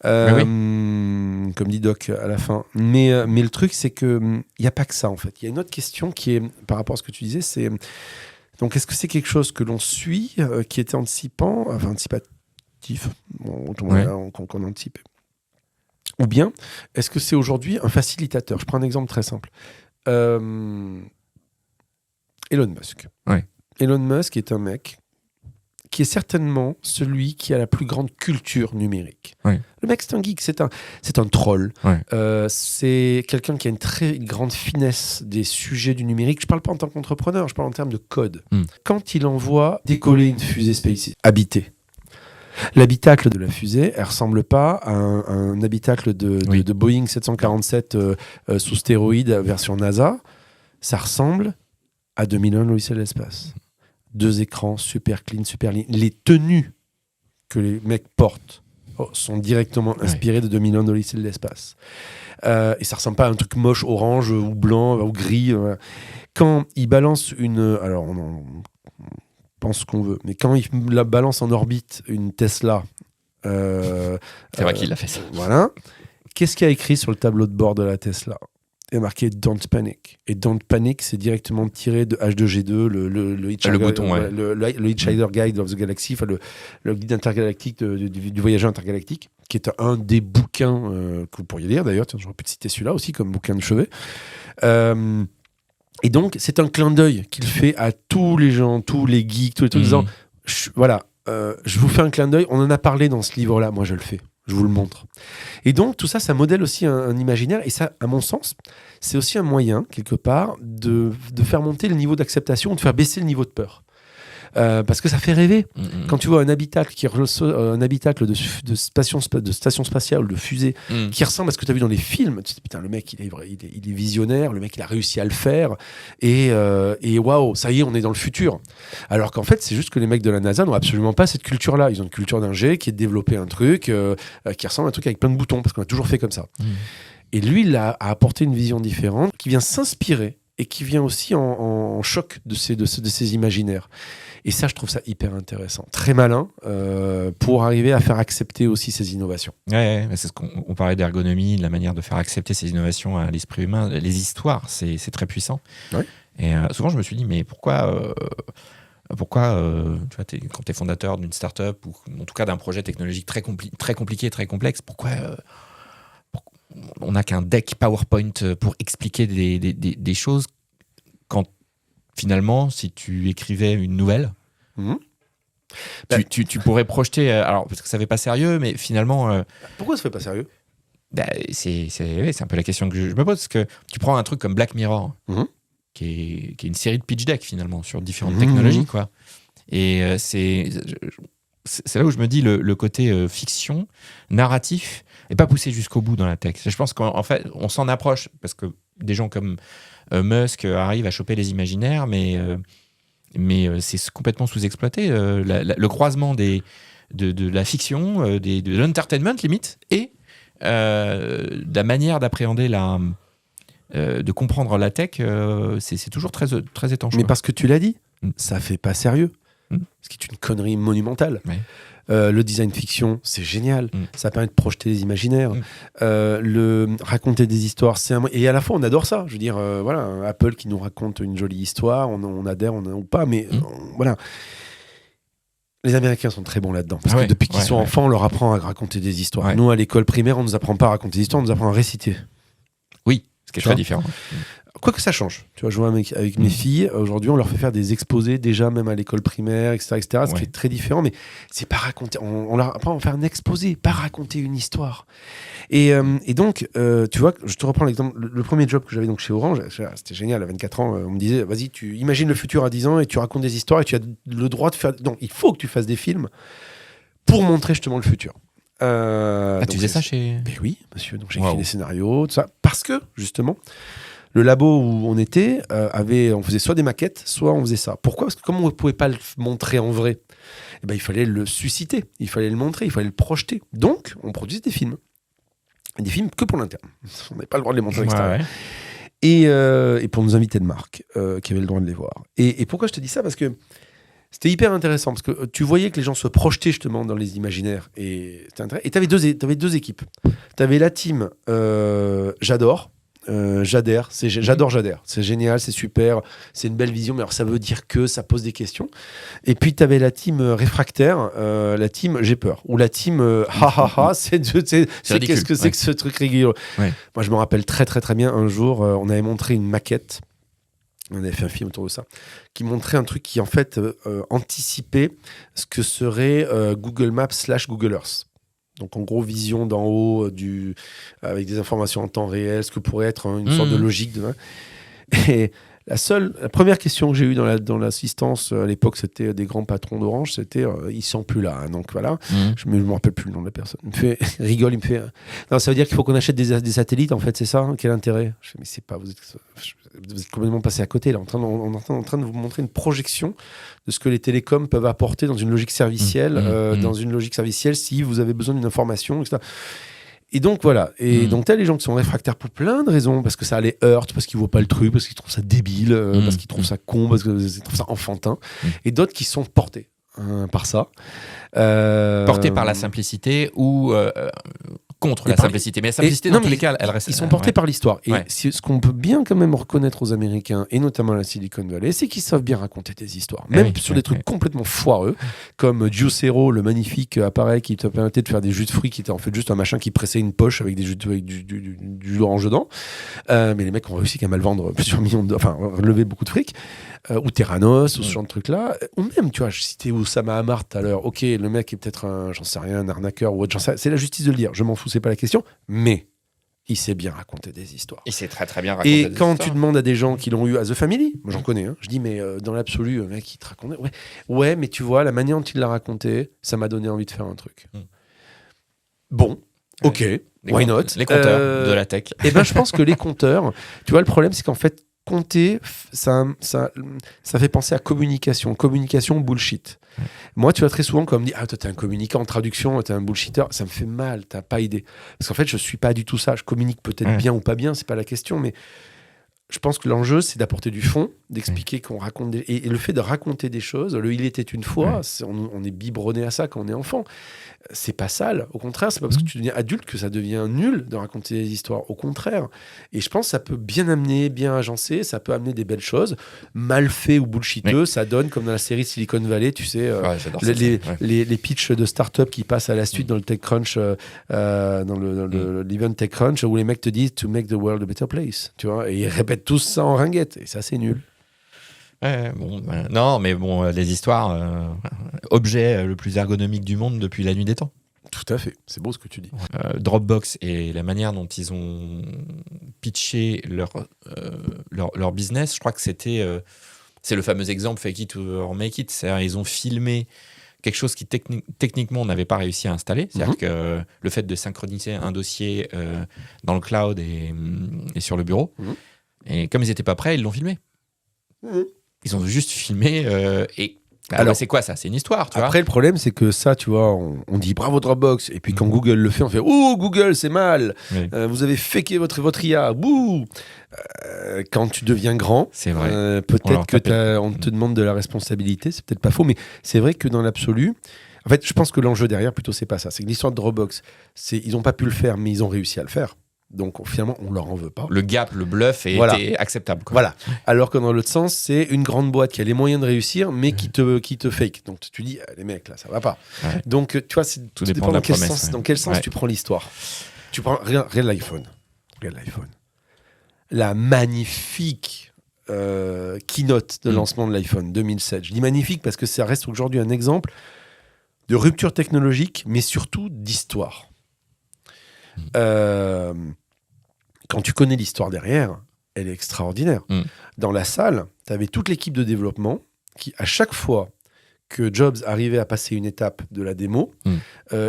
Comme dit Doc à la fin. Mais le truc, c'est qu'il n'y a pas que ça, en fait. Il y a une autre question qui est, par rapport à ce que tu disais, c'est... Donc, est-ce que c'est quelque chose que l'on suit, qui était anticipatif, qu'on anticipe? Ou bien, est-ce que c'est aujourd'hui un facilitateur? Je prends un exemple très simple. Elon Musk. Ouais. Elon Musk est un mec qui est certainement celui qui a la plus grande culture numérique. Ouais. Le mec, c'est un geek, c'est un troll. Ouais. C'est quelqu'un qui a une très grande finesse des sujets du numérique. Je ne parle pas en tant qu'entrepreneur, je parle en termes de code. Quand il envoie décoller une fusée SpaceX habitée, l'habitacle de la fusée, elle ne ressemble pas à un habitacle de Boeing 747 sous stéroïdes version NASA. Ça ressemble à 2001 l'Odyssée de l'espace. 2 écrans, super clean, super lean. Les tenues que les mecs portent sont directement inspirées de 2001 l'Odyssée de l'espace. Et ça ressemble pas à un truc moche, orange ou blanc ou gris. Quand ils balancent alors on pense ce qu'on veut, mais quand ils la balancent en orbite une Tesla... c'est vrai qu'il a fait ça. Voilà. Qu'est-ce qu'il y a écrit sur le tableau de bord de la Tesla ? Il y a marqué Don't Panic. Et Don't Panic, c'est directement tiré de H2G2, le Hitchhiker Guide of the Galaxy, le guide intergalactique du voyageur intergalactique, qui est un des bouquins que vous pourriez lire d'ailleurs. Tiens, j'aurais pu te citer celui-là aussi comme bouquin de chevet. Et donc, c'est un clin d'œil qu'il fait à tous les gens, tous les geeks, tous les trucs, disant voilà, je vous fais un clin d'œil. On en a parlé dans ce livre-là. Moi, je le fais. Je vous le montre. Et donc, tout ça, ça modèle aussi un imaginaire. Et ça, à mon sens, c'est aussi un moyen, quelque part, de faire monter le niveau d'acceptation, de faire baisser le niveau de peur. Parce que ça fait rêver. Quand tu vois un habitacle de station spatiale, de fusée, qui ressemble à ce que tu as vu dans les films, tu te dis, putain, le mec, il est visionnaire, le mec, il a réussi à le faire, et waouh, ça y est, on est dans le futur. Alors qu'en fait, c'est juste que les mecs de la NASA n'ont absolument pas cette culture-là. Ils ont une culture d'ingé qui est de développer un truc qui ressemble à un truc avec plein de boutons, parce qu'on a toujours fait comme ça. Et lui, il a apporté une vision différente, qui vient s'inspirer, et qui vient aussi en choc de ces imaginaires. Et ça, je trouve ça hyper intéressant. Très malin pour arriver à faire accepter aussi ces innovations. Ouais, c'est ce qu'on parlait d'ergonomie, de la manière de faire accepter ces innovations à l'esprit humain. Les histoires, c'est très puissant. Ouais. Et souvent, je me suis dit, mais pourquoi tu vois, quand tu es fondateur d'une start-up ou en tout cas d'un projet technologique très compliqué, très complexe, pourquoi on n'a qu'un deck PowerPoint pour expliquer des choses quand finalement, si tu écrivais une nouvelle, tu pourrais projeter... alors, parce que ça ne fait pas sérieux, mais finalement... Pourquoi ça ne fait pas sérieux ? C'est un peu la question que je me pose. Parce que tu prends un truc comme Black Mirror, qui est une série de pitch deck, finalement, sur différentes technologies, quoi. Et c'est là où je me dis le côté fiction, narratif, n'est pas poussé jusqu'au bout dans la tech. Je pense qu'en fait, on s'en approche, parce que des gens comme Musk arrivent à choper les imaginaires, mais c'est complètement sous-exploité. Le croisement de la fiction, de l'entertainment, limite, et de la manière d'appréhender de comprendre la tech, c'est toujours très, très étanche. Mais parce que tu l'as dit, ça fait pas sérieux. Ce qui est une connerie monumentale. Ouais. Le design fiction, c'est génial. Ça permet de projeter les imaginaires. Raconter des histoires, et à la fois, on adore ça. Je veux dire, voilà, Apple qui nous raconte une jolie histoire, on adhère, ou pas, mais voilà. Les Américains sont très bons là-dedans. Parce que depuis qu'ils sont enfants, on leur apprend à raconter des histoires. Ouais. Nous, à l'école primaire, on ne nous apprend pas à raconter des histoires, on nous apprend à réciter. Oui, ce qui est très différent. Quoique ça change. Tu vois, je vois avec mes filles, aujourd'hui, on leur fait faire des exposés déjà, même à l'école primaire, etc. Ce qui est très différent, mais c'est pas raconter. On leur apprend à faire un exposé, pas raconter une histoire. Et donc, tu vois, je te reprends l'exemple. Le premier job que j'avais donc chez Orange, c'était génial. À 24 ans, on me disait, vas-y, tu imagines le futur à 10 ans et tu racontes des histoires et tu as le droit de faire. Donc, il faut que tu fasses des films pour montrer justement le futur. Tu faisais ça chez. Mais oui, monsieur. Donc, j'ai écrit des scénarios, tout ça. Parce que, justement, le labo où on était, on faisait soit des maquettes, soit on faisait ça. Pourquoi ? Parce que comme on ne pouvait pas le montrer en vrai, il fallait le susciter, il fallait le montrer, il fallait le projeter. Donc, on produisait des films. Des films que pour l'interne. On n'avait pas le droit de les montrer à l'extérieur. Et pour nos invités de marque, qui avaient le droit de les voir. Et pourquoi je te dis ça ? Parce que c'était hyper intéressant, parce que tu voyais que les gens se projetaient justement dans les imaginaires. Et tu avais deux équipes. Tu avais la team J'adore. J'adhère, c'est génial, c'est super, c'est une belle vision, mais alors ça veut dire que ça pose des questions. Et puis tu avais la team réfractaire, la team j'ai peur, ou la team c'est qu'est-ce que c'est que ce truc rigolo. Moi je me rappelle très très très bien, un jour on avait montré une maquette, on avait fait un film autour de ça, qui montrait un truc qui en fait anticipait ce que serait Google Maps / Google Earth. Donc en gros, vision d'en haut, avec des informations en temps réel, ce que pourrait être une sorte de logique. Et la première question que j'ai eue dans l'assistance, à l'époque, c'était des grands patrons d'Orange, c'était ils sont plus là. Hein, donc voilà, je me rappelle plus le nom de la personne. Il me fait, rigole, il me fait non, ça veut dire qu'il faut qu'on achète des satellites, en fait, c'est ça, hein, quel intérêt ? Je fais, mais c'est pas, vous êtes complètement passé à côté. Là, on est en train de vous montrer une projection de ce que les télécoms peuvent apporter dans une logique servicielle, si vous avez besoin d'une information, etc. Et donc voilà, donc t'as les gens qui sont réfractaires pour plein de raisons, parce que ça les heurte, parce qu'ils voient pas le truc, parce qu'ils trouvent ça débile, parce qu'ils trouvent ça con, parce qu'ils trouvent ça enfantin, et d'autres qui sont portés par ça. Portés par la simplicité ou contre la simplicité. Mais la simplicité, dans tous les cas, elle reste. Ils sont portés par l'histoire. Et ce qu'on peut bien quand même reconnaître aux Américains, et notamment à la Silicon Valley, c'est qu'ils savent bien raconter des histoires. Même sur des trucs complètement foireux, comme Juicero, le magnifique appareil qui te permettait de faire des jus de fruits, qui était en fait juste un machin qui pressait une poche avec du jus d'orange dedans. Mais les mecs ont réussi quand même à le vendre plusieurs millions relever beaucoup de fric. Ou Theranos, ou ce genre de trucs-là. Ou même, tu vois, je citais Oussama Hamar tout à l'heure. Ok, le mec est peut-être un arnaqueur ou autre, c'est la justice de le dire. Je m'en fous, c'est pas la question. Mais il sait bien raconter des histoires. Il sait très très bien raconter des histoires. Et quand tu demandes à des gens qui l'ont eu à The Family, moi j'en connais, hein, je dis, mais dans l'absolu, le mec, il te racontait. Ouais, mais tu vois, la manière dont il l'a raconté, ça m'a donné envie de faire un truc. Bon, ok, why not ? Les compteurs de la tech. Eh ben, je pense que les compteurs, tu vois, le problème, c'est qu'en fait, compter, ça fait penser à communication bullshit. Moi, tu vois, très souvent, quand on me dit, toi, t'es un communicant en traduction, t'es un bullshitter, ça me fait mal, t'as pas idée. Parce qu'en fait, je suis pas du tout ça. Je communique peut-être bien ou pas bien, c'est pas la question, mais je pense que l'enjeu, c'est d'apporter du fond, d'expliquer qu'on raconte et le fait de raconter des choses, il était une fois, on est biberonné à ça quand on est enfant. C'est pas sale, au contraire, c'est pas parce que tu deviens adulte que ça devient nul de raconter des histoires, au contraire. Et je pense que ça peut bien amener, bien agencer, ça peut amener des belles choses. Mal fait ou bullshiteux, ça donne comme dans la série Silicon Valley, tu sais, les pitchs de start-up qui passent à la suite dans le TechCrunch, dans l'event TechCrunch, où les mecs te disent to make the world a better place, tu vois, et ils répètent tous ça en ringuette, et ça c'est nul. Non, mais bon, les histoires, objet le plus ergonomique du monde depuis la nuit des temps. Tout à fait, c'est beau ce que tu dis. Dropbox et la manière dont ils ont pitché leur business, je crois que c'est le fameux exemple fake it or make it. C'est-à-dire, ils ont filmé quelque chose qui techniquement on n'avait pas réussi à installer. C'est-à-dire que le fait de synchroniser un dossier dans le cloud et sur le bureau. Et comme ils n'étaient pas prêts, ils l'ont filmé. Ils ont juste filmé et... Alors, c'est quoi ça ? C'est une histoire, tu vois. Après, le problème, c'est que ça, tu vois, on dit bravo Dropbox, et puis quand Google le fait, on fait oh Google, c'est mal, vous avez faké votre IA, bouh. Quand tu deviens grand, c'est vrai. peut-être que on te demande de la responsabilité, c'est peut-être pas faux, mais c'est vrai que dans l'absolu, En fait, je pense que l'enjeu derrière, plutôt, c'est pas ça. C'est que l'histoire de Dropbox, ils n'ont pas pu le faire, mais ils ont réussi à le faire. Donc, finalement, on leur en veut pas. Le gap, le bluff était acceptable. Quoi. Voilà. Alors que dans l'autre sens, c'est une grande boîte qui a les moyens de réussir, mais qui te fake. Donc, tu dis, les mecs, là, ça va pas. Ouais. Donc, tu vois, tout dépend dans quel sens, dans quel sens tu prends l'histoire. Tu prends rien l'iPhone. Regarde l'iPhone. La magnifique keynote de lancement de l'iPhone 2007. Je dis magnifique parce que ça reste aujourd'hui un exemple de rupture technologique, mais surtout d'histoire. Quand tu connais l'histoire derrière, elle est extraordinaire. Dans la salle, tu avais toute l'équipe de développement qui, à chaque fois que Jobs arrivait à passer une étape de la démo,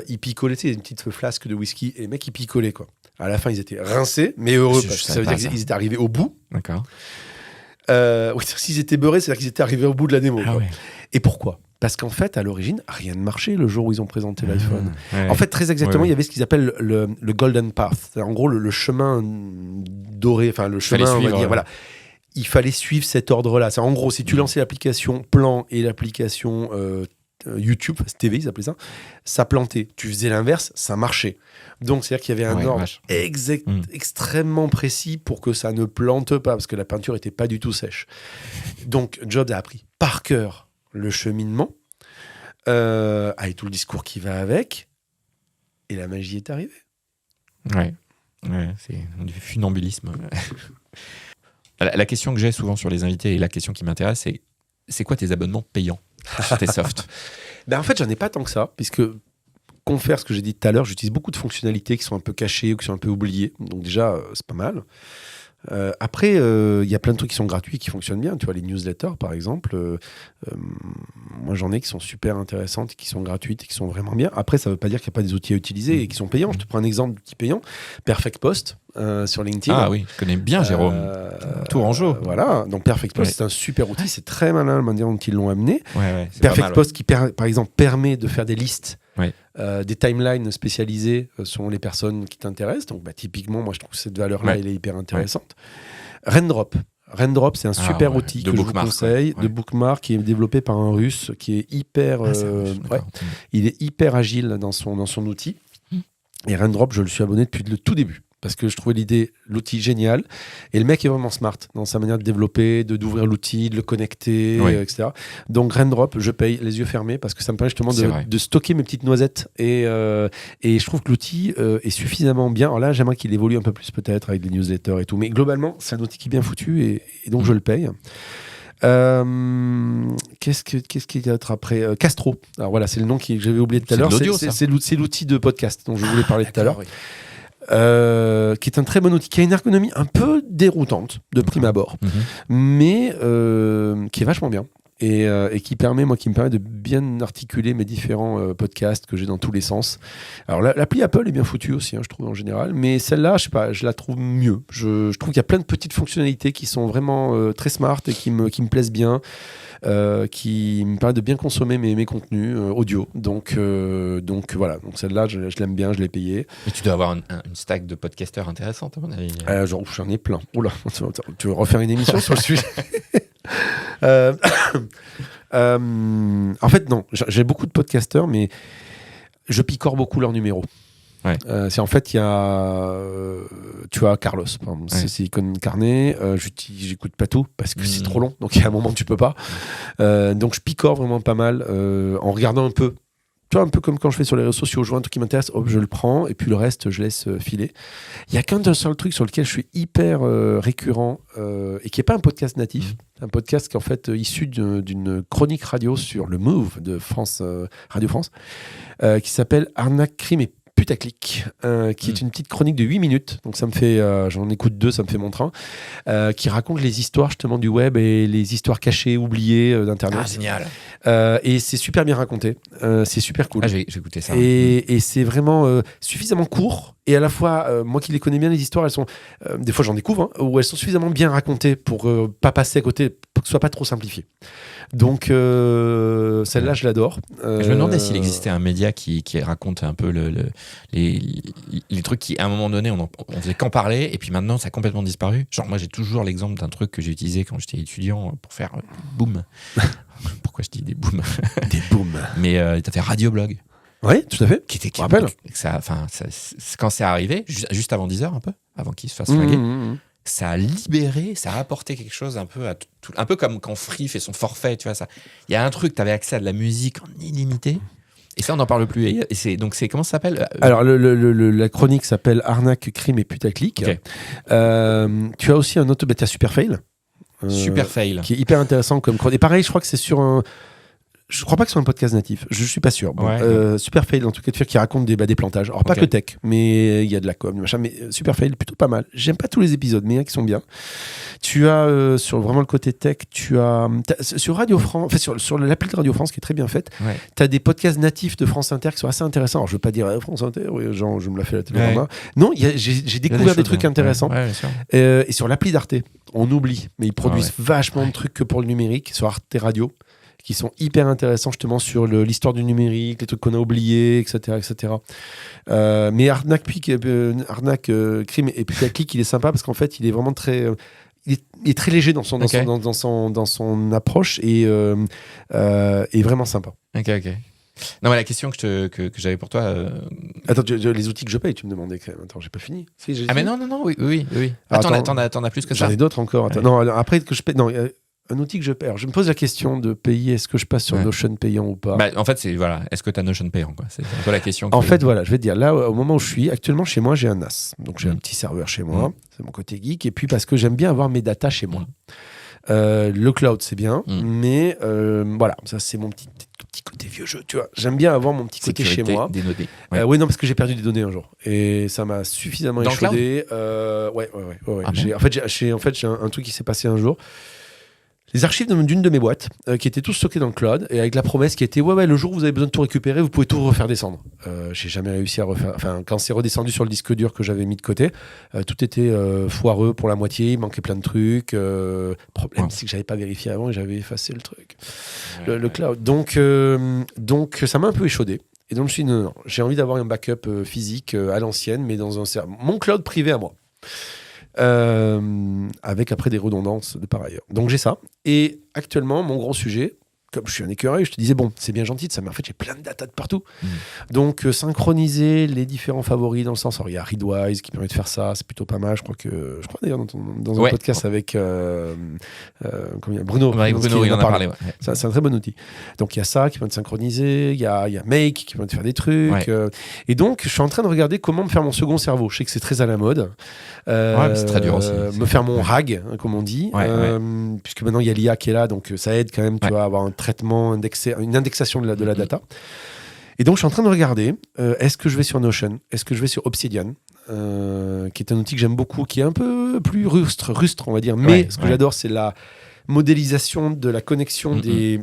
il picolait, tu sais, une petite flasque de whisky, et les mecs, ils picolaient, quoi. À la fin, ils étaient rincés, mais heureux, parce que ça veut dire qu'ils étaient arrivés au bout. D'accord. Oui, s'ils étaient beurrés, c'est-à-dire qu'ils étaient arrivés au bout de la démo. Ah, ouais. Et pourquoi ? Parce qu'en fait, à l'origine, rien ne marchait le jour où ils ont présenté l'iPhone. En fait, très exactement, il y avait ce qu'ils appellent le Golden Path. C'est en gros le chemin doré, enfin le chemin, on va dire, voilà. Il fallait suivre cet ordre-là. C'est en gros, si tu lançais l'application Plan et l'application YouTube, TV, ils appelaient ça, ça plantait. Tu faisais l'inverse, ça marchait. Donc, c'est-à-dire qu'il y avait un ordre extrêmement précis pour que ça ne plante pas, parce que la peinture n'était pas du tout sèche. Donc, Jobs a appris par cœur le cheminement, avec tout le discours qui va avec, et la magie est arrivée. Ouais, c'est du funambulisme. La question que j'ai souvent sur les invités, et la question qui m'intéresse, c'est quoi tes abonnements payants sur tes softs? En fait, j'en ai pas tant que ça, puisque confère ce que j'ai dit tout à l'heure, j'utilise beaucoup de fonctionnalités qui sont un peu cachées ou qui sont un peu oubliées, donc déjà, c'est pas mal. Après, y a plein de trucs qui sont gratuits et qui fonctionnent bien. Tu vois, les newsletters, par exemple, moi j'en ai qui sont super intéressantes, qui sont gratuites et qui sont vraiment bien. Après, ça veut pas dire qu'il n'y a pas des outils à utiliser et qui sont payants. Je te prends un exemple d'outil payant. Perfect Post sur LinkedIn. Ah oui, je connais bien Jérôme. Tourangeau. Voilà, donc Perfect Post, c'est un super outil. C'est très malin la manière dont ils l'ont amené. Perfect Post qui, par exemple, permet de faire des listes. Des timelines spécialisées selon les personnes qui t'intéressent. Donc, typiquement, moi, je trouve que cette valeur-là, elle est hyper intéressante. Raindrop, c'est un super outil que je vous conseille, de bookmark, qui est développé par un Russe, qui est hyper... il est hyper agile dans son outil. Et Raindrop, je le suis abonné depuis le tout début. Parce que je trouvais l'outil génial. Et le mec est vraiment smart dans sa manière de développer, d'ouvrir l'outil, de le connecter, etc. Donc, Raindrop, je paye les yeux fermés parce que ça me permet justement de stocker mes petites noisettes. Et je trouve que l'outil est suffisamment bien. Alors là, j'aimerais qu'il évolue un peu plus peut-être avec des newsletters et tout. Mais globalement, c'est un outil qui est bien foutu et donc je le paye. Qu'est-ce qu'il y a d'autre après Castro. Alors voilà, c'est le nom que j'avais oublié tout à l'heure. C'est l'outil de podcast dont je voulais parler tout à l'heure. Qui est un très bon outil, qui a une ergonomie un peu déroutante de prime abord, mais qui est vachement bien et qui me permet de bien articuler mes différents podcasts que j'ai dans tous les sens. Alors l'appli Apple est bien foutue aussi, je trouve en général, mais celle-là, je sais pas, je la trouve mieux. Je trouve qu'il y a plein de petites fonctionnalités qui sont vraiment très smart et qui me plaisent bien. Qui me permet de bien consommer mes contenus audio. Donc voilà, donc celle-là, je l'aime bien, je l'ai payée. Et tu dois avoir une stack de podcasters intéressante, à mon avis. J'en ai plein. Oula, tu veux refaire une émission sur le sujet? En fait, non, j'ai beaucoup de podcasters, mais je picore beaucoup leurs numéros. C'est en fait, il y a tu as Carlos, par exemple, c'est Silicon Carnet, j'écoute pas tout parce que c'est trop long, donc il y a un moment tu peux pas, donc je picore vraiment pas mal en regardant un peu, tu vois, un peu comme quand je fais sur les réseaux sociaux, je vois un truc qui m'intéresse, hop, je le prends et puis le reste je laisse filer. Il y a qu'un seul truc sur lequel je suis hyper récurrent et qui est pas un podcast natif, un podcast qui est en fait issu d'une chronique radio sur le Move de France, Radio France, qui s'appelle Arnaque, crime et putaclic, qui est une petite chronique de 8 minutes, donc ça me fait, j'en écoute 2, ça me fait mon train, qui raconte les histoires justement du web et les histoires cachées, oubliées d'Internet. Ah, génial. Et c'est super bien raconté, c'est super cool. Ah, j'ai écouté ça. Et c'est vraiment suffisamment court, et à la fois, moi qui les connais bien, les histoires, elles sont, des fois j'en découvre, où elles sont suffisamment bien racontées pour pas passer à côté, pour que ce soit pas trop simplifié. Donc celle-là, je l'adore. Je me demandais s'il existait un média qui raconte un peu les trucs qui, à un moment donné, on faisait qu'en parler, et puis maintenant, ça a complètement disparu. Genre, moi, j'ai toujours l'exemple d'un truc que j'ai utilisé quand j'étais étudiant pour faire boom. Pourquoi je dis des booms? Des booms. Mais t'as fait Radioblog. Oui, tout à fait. Je me rappelle. Quand c'est arrivé, juste avant 10h, un peu, avant qu'il se fasse flinguer, ça a libéré, ça a apporté quelque chose un peu un peu comme quand Free fait son forfait, tu vois ça. Il y a un truc, tu avais accès à de la musique en illimité. Et ça, on n'en parle plus. Et donc, comment ça s'appelle? Alors, la chronique s'appelle Arnaque, crime et putaclic. Okay. Tu as aussi un autre, tu as Superfail. Superfail. Qui est hyper intéressant comme chronique. Et pareil, je crois que c'est sur un. Je crois pas que ce soit un podcast natif, je suis pas sûr. Bon, Superfail, en tout cas, qui raconte des plantages. Alors, pas que tech, mais il y a de la com, machin. Mais Superfail, plutôt pas mal. J'aime pas tous les épisodes, mais il y en a qui sont bien. Tu as, sur vraiment le côté tech, sur Radio France, enfin, sur l'appli de Radio France, qui est très bien faite, tu as des podcasts natifs de France Inter qui sont assez intéressants. Alors, je veux pas dire France Inter, oui, genre, je me la fais la télé. Non, j'ai découvert des trucs intéressants. Et sur l'appli d'Arte, on oublie, mais ils produisent vachement de trucs que pour le numérique, sur Arte Radio, qui sont hyper intéressants justement sur l'histoire du numérique, les trucs qu'on a oubliés, etc. Mais Arnaque, crime et putaclic, il est sympa parce qu'en fait, il est vraiment très... il est très léger dans son approche et vraiment sympa. Ok. Non, mais la question que j'avais pour toi... Attends, les outils que je paye, tu me demandais quand même. Attends, j'ai pas fini. Mais non, oui. T'en as plus que ça. J'en ai d'autres encore. Attends. Non, après que je paye... Non, un outil que je perds. Je me pose la question de payer. Est-ce que je passe sur Notion payant ou pas? En fait, est-ce que tu as Notion payant, quoi? C'est un peu la question. En fait, voilà, je vais te dire. Là, au moment où je suis, actuellement, chez moi, j'ai un NAS. Donc, j'ai un petit serveur chez moi. C'est mon côté geek. Et puis, parce que j'aime bien avoir mes datas chez moi. Le cloud, c'est bien. Mais voilà, ça, c'est mon petit côté vieux jeu, tu vois. J'aime bien avoir mon petit côté chez moi. Des données. Oui, non, parce que j'ai perdu des données un jour. Et ça m'a suffisamment échaudé. Ouais. En fait, j'ai un truc qui s'est passé un jour. Les archives d'une de mes boîtes qui étaient tous stockées dans le cloud et avec la promesse qui était le jour où vous avez besoin de tout récupérer, vous pouvez tout refaire descendre. J'ai jamais réussi à refaire. Enfin, quand c'est redescendu sur le disque dur que j'avais mis de côté, tout était foireux pour la moitié, il manquait plein de trucs. Problème, c'est que j'avais pas vérifié avant et j'avais effacé le truc, le cloud. Donc, ça m'a un peu échaudé. Et donc, je me suis dit, non, j'ai envie d'avoir un backup physique à l'ancienne, mais dans mon cloud privé à moi. Avec après des redondances de par ailleurs. Donc j'ai ça. Et actuellement, mon gros sujet, comme je suis un écœureuil, je te disais, bon, c'est bien gentil de ça, mais en fait, j'ai plein de data de partout. Donc, synchroniser les différents favoris dans le sens. Alors, il y a Readwise qui permet de faire ça, c'est plutôt pas mal. Je crois d'ailleurs dans un podcast avec Bruno. Bruno, il en a parlé. C'est un très bon outil. Donc, il y a ça qui permet de synchroniser, il y a Make qui permet de faire des trucs. Et donc, je suis en train de regarder comment me faire mon second cerveau. Je sais que c'est très à la mode. C'est très dur aussi. Me faire mon RAG, comme on dit. Puisque maintenant, il y a l'IA qui est là, donc ça aide quand même, tu vois, à avoir un traitement, une indexation de la data. Et donc, je suis en train de regarder, est-ce que je vais sur Notion? Est-ce que je vais sur Obsidian, qui est un outil que j'aime beaucoup, qui est un peu plus rustre, on va dire. Mais ce que j'adore, c'est la modélisation de la connexion des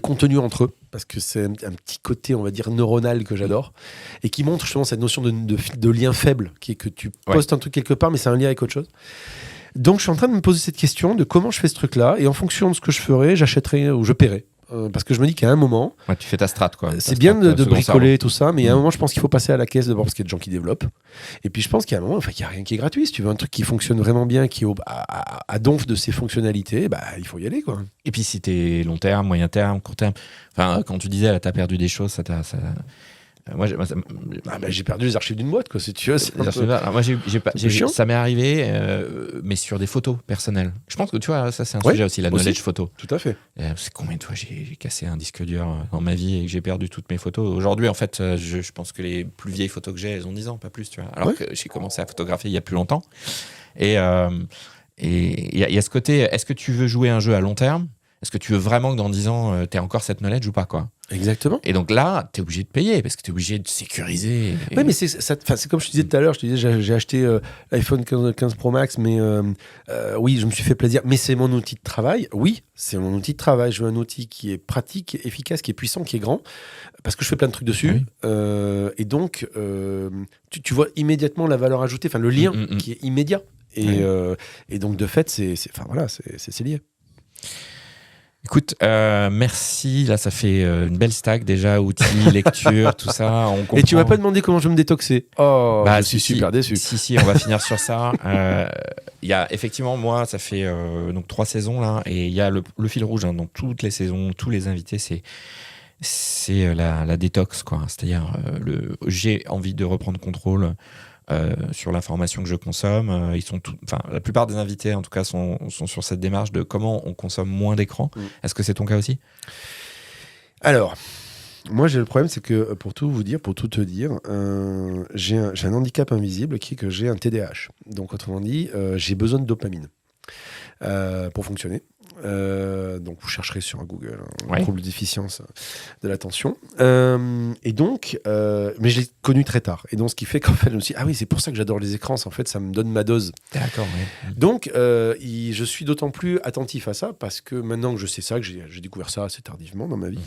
contenus entre eux, parce que c'est un petit côté, on va dire, neuronal que j'adore, et qui montre justement cette notion de lien faible, qui est que tu postes un truc quelque part, mais c'est un lien avec autre chose. Donc, je suis en train de me poser cette question de comment je fais ce truc-là, et en fonction de ce que je ferai, j'achèterai ou je paierai. Parce que je me dis qu'à un moment... tu fais ta strat, quoi. C'est bien de bricoler tout ça, mais à un moment, je pense qu'il faut passer à la caisse d'abord parce qu'il y a des gens qui développent. Et puis, je pense qu'à un moment, il n'y a rien qui est gratuit. Si tu veux un truc qui fonctionne vraiment bien, qui est à donf de ses fonctionnalités, il faut y aller, quoi. Et puis, si t'es long terme, moyen terme, court terme... Enfin, quand tu disais, t'as perdu des choses, moi, j'ai perdu les archives d'une boîte, quoi, si tu veux. Alors, moi, ça m'est arrivé, mais sur des photos personnelles. Je pense que tu vois, ça c'est un sujet aussi, la knowledge photo. Tout à fait. C'est combien de fois j'ai cassé un disque dur dans ma vie et que j'ai perdu toutes mes photos. Aujourd'hui, en fait, je pense que les plus vieilles photos que j'ai, elles ont 10 ans, pas plus, tu vois. Alors que j'ai commencé à photographier il y a plus longtemps. Et il y a ce côté, est-ce que tu veux jouer un jeu à long terme? Est-ce que tu veux vraiment que dans 10 ans, tu aies encore cette knowledge ou pas, quoi? Exactement. Et donc là, tu es obligé de payer parce que tu es obligé de sécuriser. Oui, mais c'est comme je te disais tout à l'heure, j'ai acheté l'iPhone 15 Pro Max, mais oui, je me suis fait plaisir. Mais c'est mon outil de travail. Oui, c'est mon outil de travail. Je veux un outil qui est pratique, efficace, qui est puissant, qui est grand, parce que je fais plein de trucs dessus. Et donc, tu vois immédiatement la valeur ajoutée, le lien qui est immédiat. Et donc, de fait, c'est lié. Écoute, merci. Là, ça fait une belle stack déjà, outils, lecture, tout ça. On comprend. Et tu m'as pas demandé comment je vais me détoxer. Oh, Bah, je suis super déçu. Si, on va finir sur ça. Il y a effectivement, moi, ça fait donc 3 saisons là, et il y a le fil rouge. Hein, donc toutes les saisons, tous les invités, c'est la détox, quoi. C'est-à-dire, j'ai envie de reprendre contrôle sur l'information que je consomme. La plupart des invités, en tout cas, sont sur cette démarche de comment on consomme moins d'écran. Est-ce que c'est ton cas aussi ? Alors, moi, j'ai le problème, c'est que pour tout te dire, j'ai un handicap invisible qui est que j'ai un TDAH. Donc, autrement dit, j'ai besoin de dopamine pour fonctionner. Donc vous chercherez sur Google trouble de déficience de l'attention, et donc mais je l'ai connu très tard, et donc ce qui fait qu'en fait je me suis dit, ah oui, c'est pour ça que j'adore les écrans, en fait ça me donne ma dose. D'accord, ouais. Donc je suis d'autant plus attentif à ça parce que maintenant que je sais ça, que j'ai découvert ça assez tardivement dans ma vie,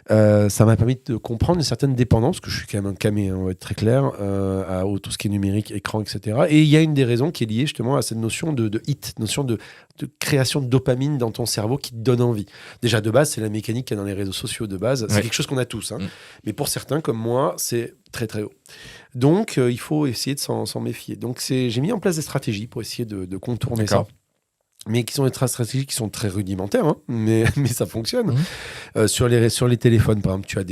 ça m'a permis de comprendre une certaine dépendance, parce que je suis quand même un camé, on va être très clair, à tout ce qui est numérique, écran, etc. Et il y a une des raisons qui est liée justement à cette notion de hit, notion de création de dopamine dans ton cerveau qui te donne envie. Déjà, de base, c'est la mécanique qu'il y a dans les réseaux sociaux de base. C'est quelque chose qu'on a tous. Mais pour certains, comme moi, c'est très, très haut. Donc, il faut essayer de s'en méfier. Donc, j'ai mis en place des stratégies pour essayer de contourner ça. Mais qui sont des stratégies qui sont très rudimentaires, mais ça fonctionne. Sur les téléphones, par exemple, tu as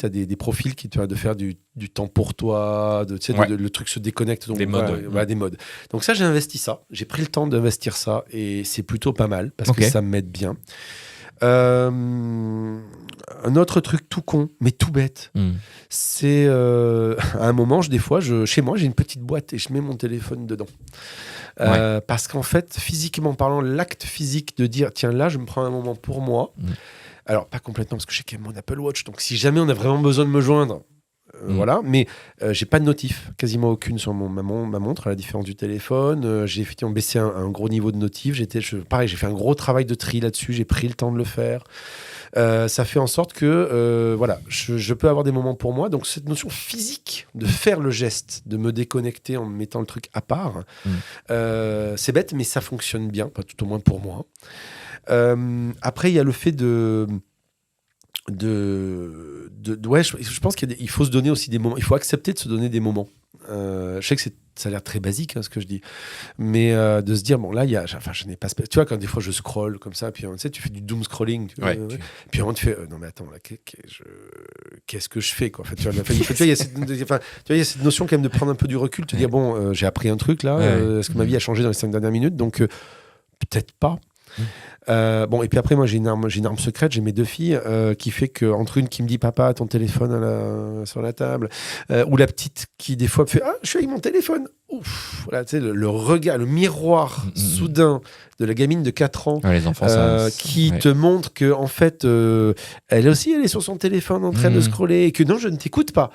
des profils qui te permettent de faire du temps pour toi, le truc se déconnecte. Donc, des modes. Donc ça, j'ai investi ça. J'ai pris le temps d'investir ça et c'est plutôt pas mal parce que ça m'aide bien. Un autre truc tout con, mais tout bête, c'est à un moment, chez moi, j'ai une petite boîte et je mets mon téléphone dedans. Parce qu'en fait, physiquement parlant, l'acte physique de dire tiens, là je me prends un moment pour moi, alors pas complètement parce que j'ai quand même mon Apple Watch, donc si jamais on a vraiment besoin de me joindre, voilà, mais j'ai pas de notif, quasiment aucune sur ma montre, à la différence du téléphone. J'ai effectivement baissé un gros niveau de notif. Pareil, j'ai fait un gros travail de tri là-dessus, j'ai pris le temps de le faire. Ça fait en sorte que je peux avoir des moments pour moi. Donc cette notion physique de faire le geste, de me déconnecter en mettant le truc à part, c'est bête, mais ça fonctionne bien, pas tout au moins pour moi. Après, il y a le fait je pense qu'il faut se donner aussi des moments. Il faut accepter de se donner des moments. Je sais que ça a l'air très basique, ce que je dis, mais de se dire bon là je n'ai pas. Tu vois, quand des fois je scroll comme ça, puis tu fais du doom scrolling, puis on te fait non mais attends là, qu'est-ce que je fais quoi. En fait, il y a cette notion quand même de prendre un peu du recul, te dire bon j'ai appris un truc là, est-ce que ma vie a changé dans les 5 dernières minutes, donc peut-être pas. Et puis après moi j'ai une arme secrète, j'ai mes 2 filles qui fait que entre une qui me dit papa ton téléphone sur la table, ou la petite qui des fois me fait je suis avec mon téléphone, ouf, voilà, tu sais, le regard, le miroir soudain de la gamine de 4 ans, les enfants, qui te montre que en fait elle est sur son téléphone en train de scroller et que non je ne t'écoute pas,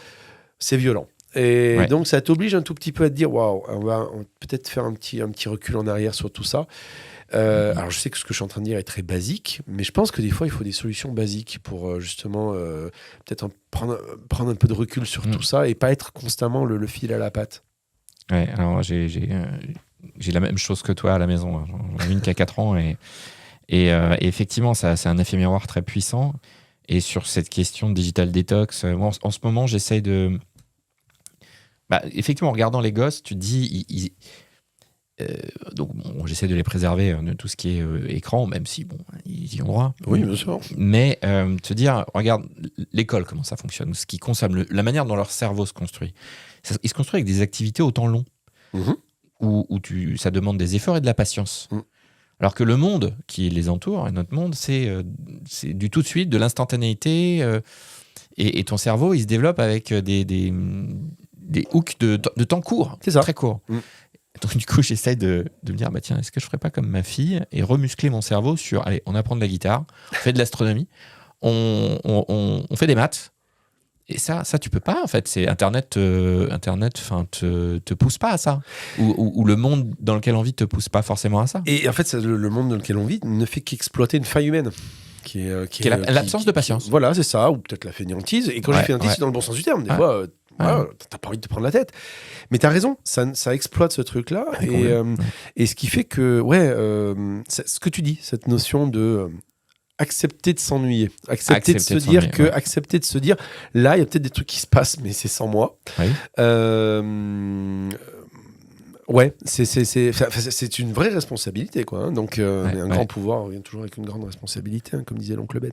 c'est violent. Et donc ça t'oblige un tout petit peu à te dire waouh, on va peut-être faire un petit recul en arrière sur tout ça. Alors je sais que ce que je suis en train de dire est très basique, mais je pense que des fois il faut des solutions basiques pour justement peut-être prendre un peu de recul sur tout ça et pas être constamment le fil à la patte. Ouais, alors j'ai la même chose que toi à la maison. J'en ai une qui a 4 ans et effectivement c'est un effet miroir très puissant. Et sur cette question de digital detox, moi, en ce moment j'essaye de... effectivement en regardant les gosses, tu te dis... donc j'essaie de les préserver de tout ce qui est écran, même si ils y ont droit. Oui, bien sûr. Mais te dire, regarde l'école, comment ça fonctionne, ce qu'ils consomment, la manière dont leur cerveau se construit. Il se construit avec des activités au temps long, où ça demande des efforts et de la patience. Alors que le monde qui les entoure, et notre monde, c'est du tout de suite, de l'instantanéité, et ton cerveau, il se développe avec des hooks de temps court, c'est ça. Très court. Donc du coup, j'essaye de me dire, tiens, est-ce que je ferais pas comme ma fille et remuscler mon cerveau sur, allez, on apprend de la guitare, on fait de l'astronomie, on fait des maths, et ça tu peux pas en fait. C'est Internet, te pousse pas à ça, ou le monde dans lequel on vit te pousse pas forcément à ça. Et en fait, le monde dans lequel on vit ne fait qu'exploiter une faille humaine. Qui est l'absence de patience. Voilà, c'est ça, ou peut-être la fainéantise. Et quand je dis fainéantise, c'est dans le bon sens du terme. Des fois, t'as pas envie de te prendre la tête. Mais t'as raison, ça exploite ce truc-là. Et ce qui fait que, ce que tu dis, cette notion de accepter de s'ennuyer, accepter de se dire là il y a peut-être des trucs qui se passent mais c'est sans moi. Oui. Ouais, c'est une vraie responsabilité, quoi. Hein. Donc, un grand pouvoir vient toujours avec une grande responsabilité, hein, comme disait l'oncle Ben.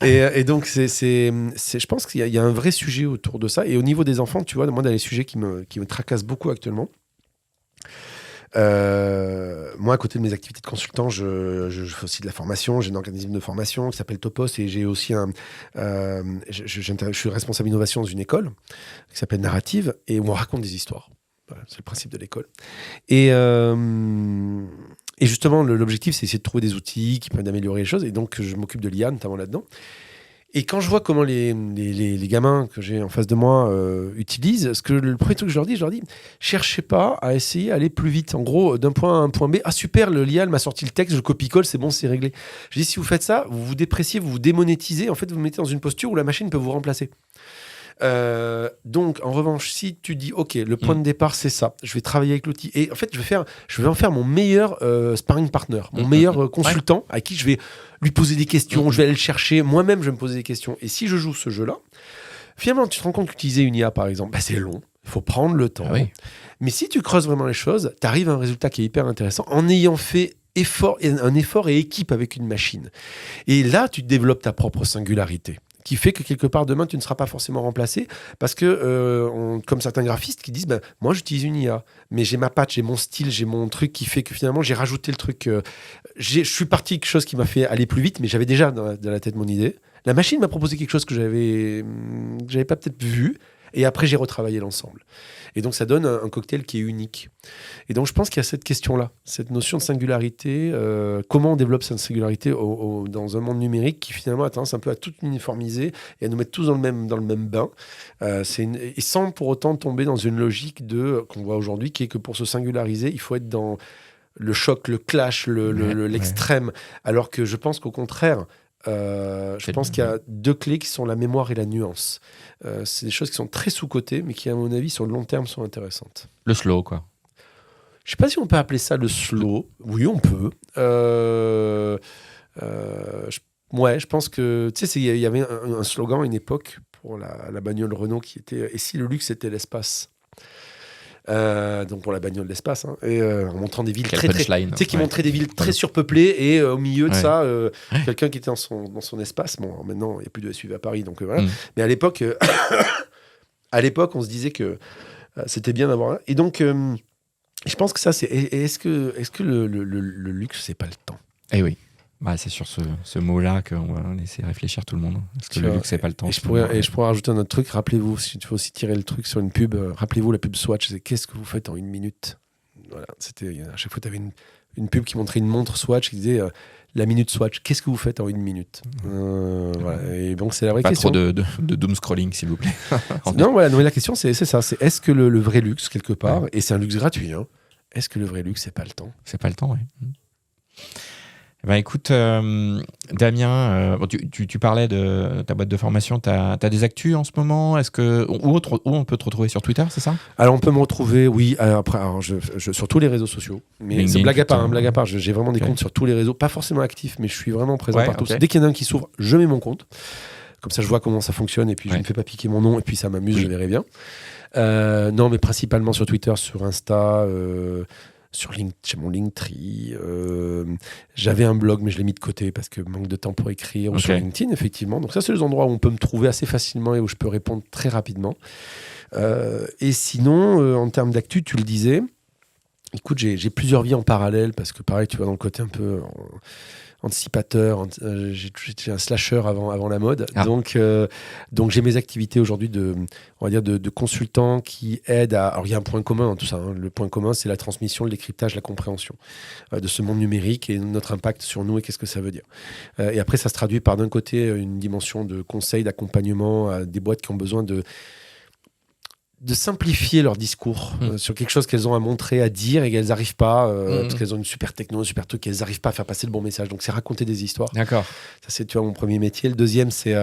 Et donc, je pense qu'il y a un vrai sujet autour de ça. Et au niveau des enfants, tu vois, moi, dans les sujets qui me tracassent beaucoup actuellement, moi, à côté de mes activités de consultant, je fais aussi de la formation. J'ai un organisme de formation qui s'appelle Topos et j'ai aussi je suis responsable innovation dans une école qui s'appelle Narrative et où on raconte des histoires. Voilà, c'est le principe de l'école. Et justement, l'objectif, c'est essayer de trouver des outils qui permettent d'améliorer les choses. Et donc, je m'occupe de l'IA, notamment là-dedans. Et quand je vois comment les gamins que j'ai en face de moi utilisent, le premier truc que je leur dis, cherchez pas à essayer d'aller plus vite. En gros, d'un point A à un point B, ah super, l'IA m'a sorti le texte, je copie-colle, c'est bon, c'est réglé. Je dis, si vous faites ça, vous vous dépréciez, vous vous démonétisez, en fait, vous vous mettez dans une posture où la machine peut vous remplacer. Donc, en revanche, si tu dis, OK, le point de départ, c'est ça, je vais travailler avec l'outil. Et en fait, je vais en faire mon meilleur sparring partner, mon meilleur consultant à qui je vais lui poser des questions, je vais aller le chercher. Moi-même, je vais me poser des questions. Et si je joue ce jeu-là, finalement, tu te rends compte qu'utiliser une IA, par exemple, c'est long. Il faut prendre le temps. Mais si tu creuses vraiment les choses, tu arrives à un résultat qui est hyper intéressant en ayant fait un effort et équipe avec une machine. Et là, tu développes ta propre singularité, qui fait que quelque part demain tu ne seras pas forcément remplacé parce que comme certains graphistes qui disent moi j'utilise une IA mais j'ai ma patte, j'ai mon style, j'ai mon truc qui fait que finalement j'ai rajouté le truc, je suis parti de quelque chose qui m'a fait aller plus vite mais j'avais déjà dans la tête mon idée, la machine m'a proposé quelque chose que j'avais pas peut-être vu et après j'ai retravaillé l'ensemble et donc ça donne un cocktail qui est unique. Et donc je pense qu'il y a cette question-là, cette notion de singularité, comment on développe cette singularité dans un monde numérique qui finalement a tendance un peu à tout uniformiser et à nous mettre tous dans le même bain, et sans pour autant tomber dans une logique qu'on voit aujourd'hui qui est que pour se singulariser, il faut être dans le choc, le clash, l'extrême, alors que je pense qu'au contraire, je pense qu'il y a deux clés qui sont la mémoire et la nuance. C'est des choses qui sont très sous-cotées, mais qui, à mon avis, sur le long terme, sont intéressantes. Le slow, quoi. Je ne sais pas si on peut appeler ça le slow. Oui, on peut. Je pense que... Tu sais, il y avait un slogan à une époque pour la bagnole Renault qui était « Et si le luxe était l'espace ?» donc pour la bagnole de l'espace, hein, et en montrant des villes qui montraient des villes très surpeuplées et au milieu de ça, quelqu'un qui était dans son espace. Bon, maintenant il n'y a plus de SUV à Paris, donc voilà. Mais à l'époque, on se disait que c'était bien d'avoir un. Et donc, je pense que ça, c'est. Est-ce que le luxe, c'est pas le temps ? Eh oui. C'est sur ce mot-là qu'on va laisser réfléchir tout le monde. Parce que le luxe, c'est pas le temps. Et je pourrais rajouter un autre truc. Rappelez-vous, si tu veux aussi tirer le truc sur une pub, rappelez-vous la pub Swatch, c'est qu'est-ce que vous faites en 1 minute ? Voilà, à chaque fois, tu avais une pub qui montrait une montre Swatch qui disait la minute Swatch, qu'est-ce que vous faites en 1 minute ? Voilà. Et donc, c'est la vraie question. Pas trop de doom scrolling, s'il vous plaît. Non, la question, c'est ça. C'est est-ce que le vrai luxe, quelque part, et c'est un luxe gratuit, hein, est-ce que le vrai luxe, c'est pas le temps ? C'est pas le temps, oui. Écoute, Damien, tu parlais de ta boîte de formation. Tu as des actus en ce moment ? Où on peut te retrouver sur Twitter, c'est ça ? Alors, on peut me retrouver, oui, sur tous les réseaux sociaux. Mais LinkedIn, c'est blague à part. J'ai vraiment des comptes sur tous les réseaux. Pas forcément actifs, mais je suis vraiment présent partout. Dès qu'il y en a un qui s'ouvre, je mets mon compte. Comme ça, je vois comment ça fonctionne. Et puis, je ne me fais pas piquer mon nom. Et puis, ça m'amuse, je verrai bien. Non, mais principalement sur Twitter, sur Insta... j'ai mon Linktree, j'avais un blog mais je l'ai mis de côté parce que manque de temps pour écrire, ou sur LinkedIn effectivement, donc ça c'est les endroits où on peut me trouver assez facilement et où je peux répondre très rapidement, et sinon en termes d'actu, tu le disais, écoute, j'ai plusieurs vies en parallèle parce que pareil, tu vois, dans le côté un peu anticipateur, j'étais un slasher avant la mode, donc j'ai mes activités aujourd'hui de consultant qui aident à... Alors il y a un point commun dans tout ça, hein. Le point commun, c'est la transmission, le décryptage, la compréhension de ce monde numérique et notre impact sur nous et qu'est-ce que ça veut dire. Et après, ça se traduit par d'un côté une dimension de conseil, d'accompagnement à des boîtes qui ont besoin de simplifier leur discours sur quelque chose qu'elles ont à montrer, à dire et qu'elles n'arrivent pas, parce qu'elles ont une super techno, un super truc, qu'elles n'arrivent pas à faire passer le bon message. Donc, c'est raconter des histoires. D'accord. Ça, c'est, tu vois, mon premier métier. Le deuxième, c'est...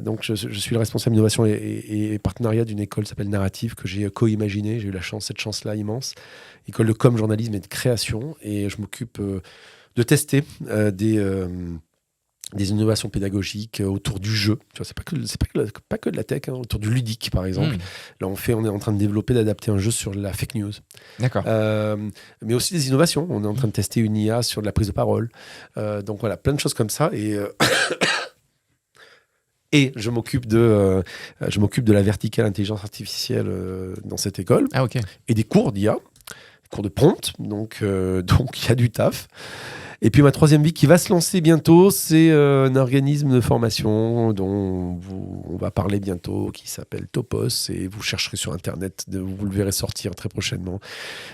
donc, je suis le responsable d'innovation et partenariat d'une école qui s'appelle Narrative, que j'ai co-imaginée. J'ai eu cette chance-là immense. École de com, journalisme et de création. Et je m'occupe de tester des innovations pédagogiques autour du jeu. Tu vois, c'est pas que de la tech, hein, autour du ludique, par exemple. Là, on est en train de développer, d'adapter un jeu sur la fake news. D'accord. Mais aussi des innovations. On est en train de tester une IA sur de la prise de parole. Donc voilà, plein de choses comme ça. Et je m'occupe de la verticale intelligence artificielle dans cette école. Ah, ok. Et des cours d'IA, des cours de prompt. Donc il y a du taf. Et puis ma troisième vie qui va se lancer bientôt, c'est un organisme de formation dont on va parler bientôt, qui s'appelle Topos, et vous chercherez sur Internet, vous le verrez sortir très prochainement.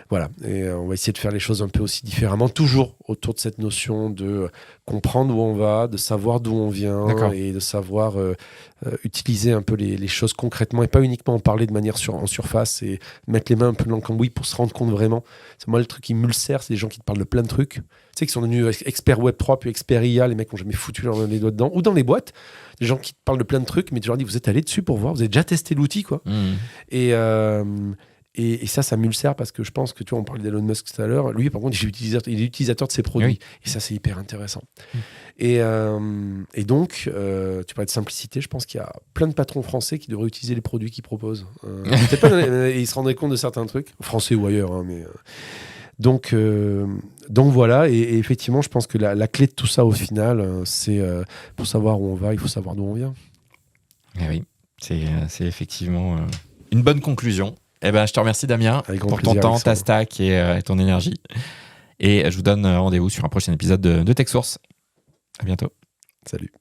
Voilà, et on va essayer de faire les choses un peu aussi différemment, toujours autour de cette notion de comprendre où on va, de savoir d'où on vient, et de savoir utiliser un peu les choses concrètement, et pas uniquement en parler de manière en surface, et mettre les mains un peu dans le cambouis pour se rendre compte vraiment. C'est moi le truc qui m'ulcère, c'est les gens qui te parlent de plein de trucs. Tu sais, qui sont devenus experts Web3, puis experts IA, les mecs n'ont jamais foutu les doigts dedans. Ou dans les boîtes, des gens qui te parlent de plein de trucs, mais tu leur dis, vous êtes allé dessus pour voir, vous avez déjà testé l'outil, quoi. Et ça m'ulcère parce que je pense que, tu vois, on parlait d'Elon Musk tout à l'heure. Lui, par contre, il est utilisateur de ses produits. Oui. Et ça, c'est hyper intéressant. Et donc, tu parlais de simplicité. Je pense qu'il y a plein de patrons français qui devraient utiliser les produits qu'ils proposent. Peut-être pas, ils se rendraient compte de certains trucs, français ou ailleurs, hein, mais... Donc voilà, et effectivement, je pense que la clé de tout ça, au final, c'est pour savoir où on va, il faut savoir d'où on vient. Eh oui, c'est effectivement une bonne conclusion. Eh ben, je te remercie, Damien, pour ton temps, ta stack et ton énergie. Et je vous donne rendez-vous sur un prochain épisode de TechSource. À bientôt. Salut.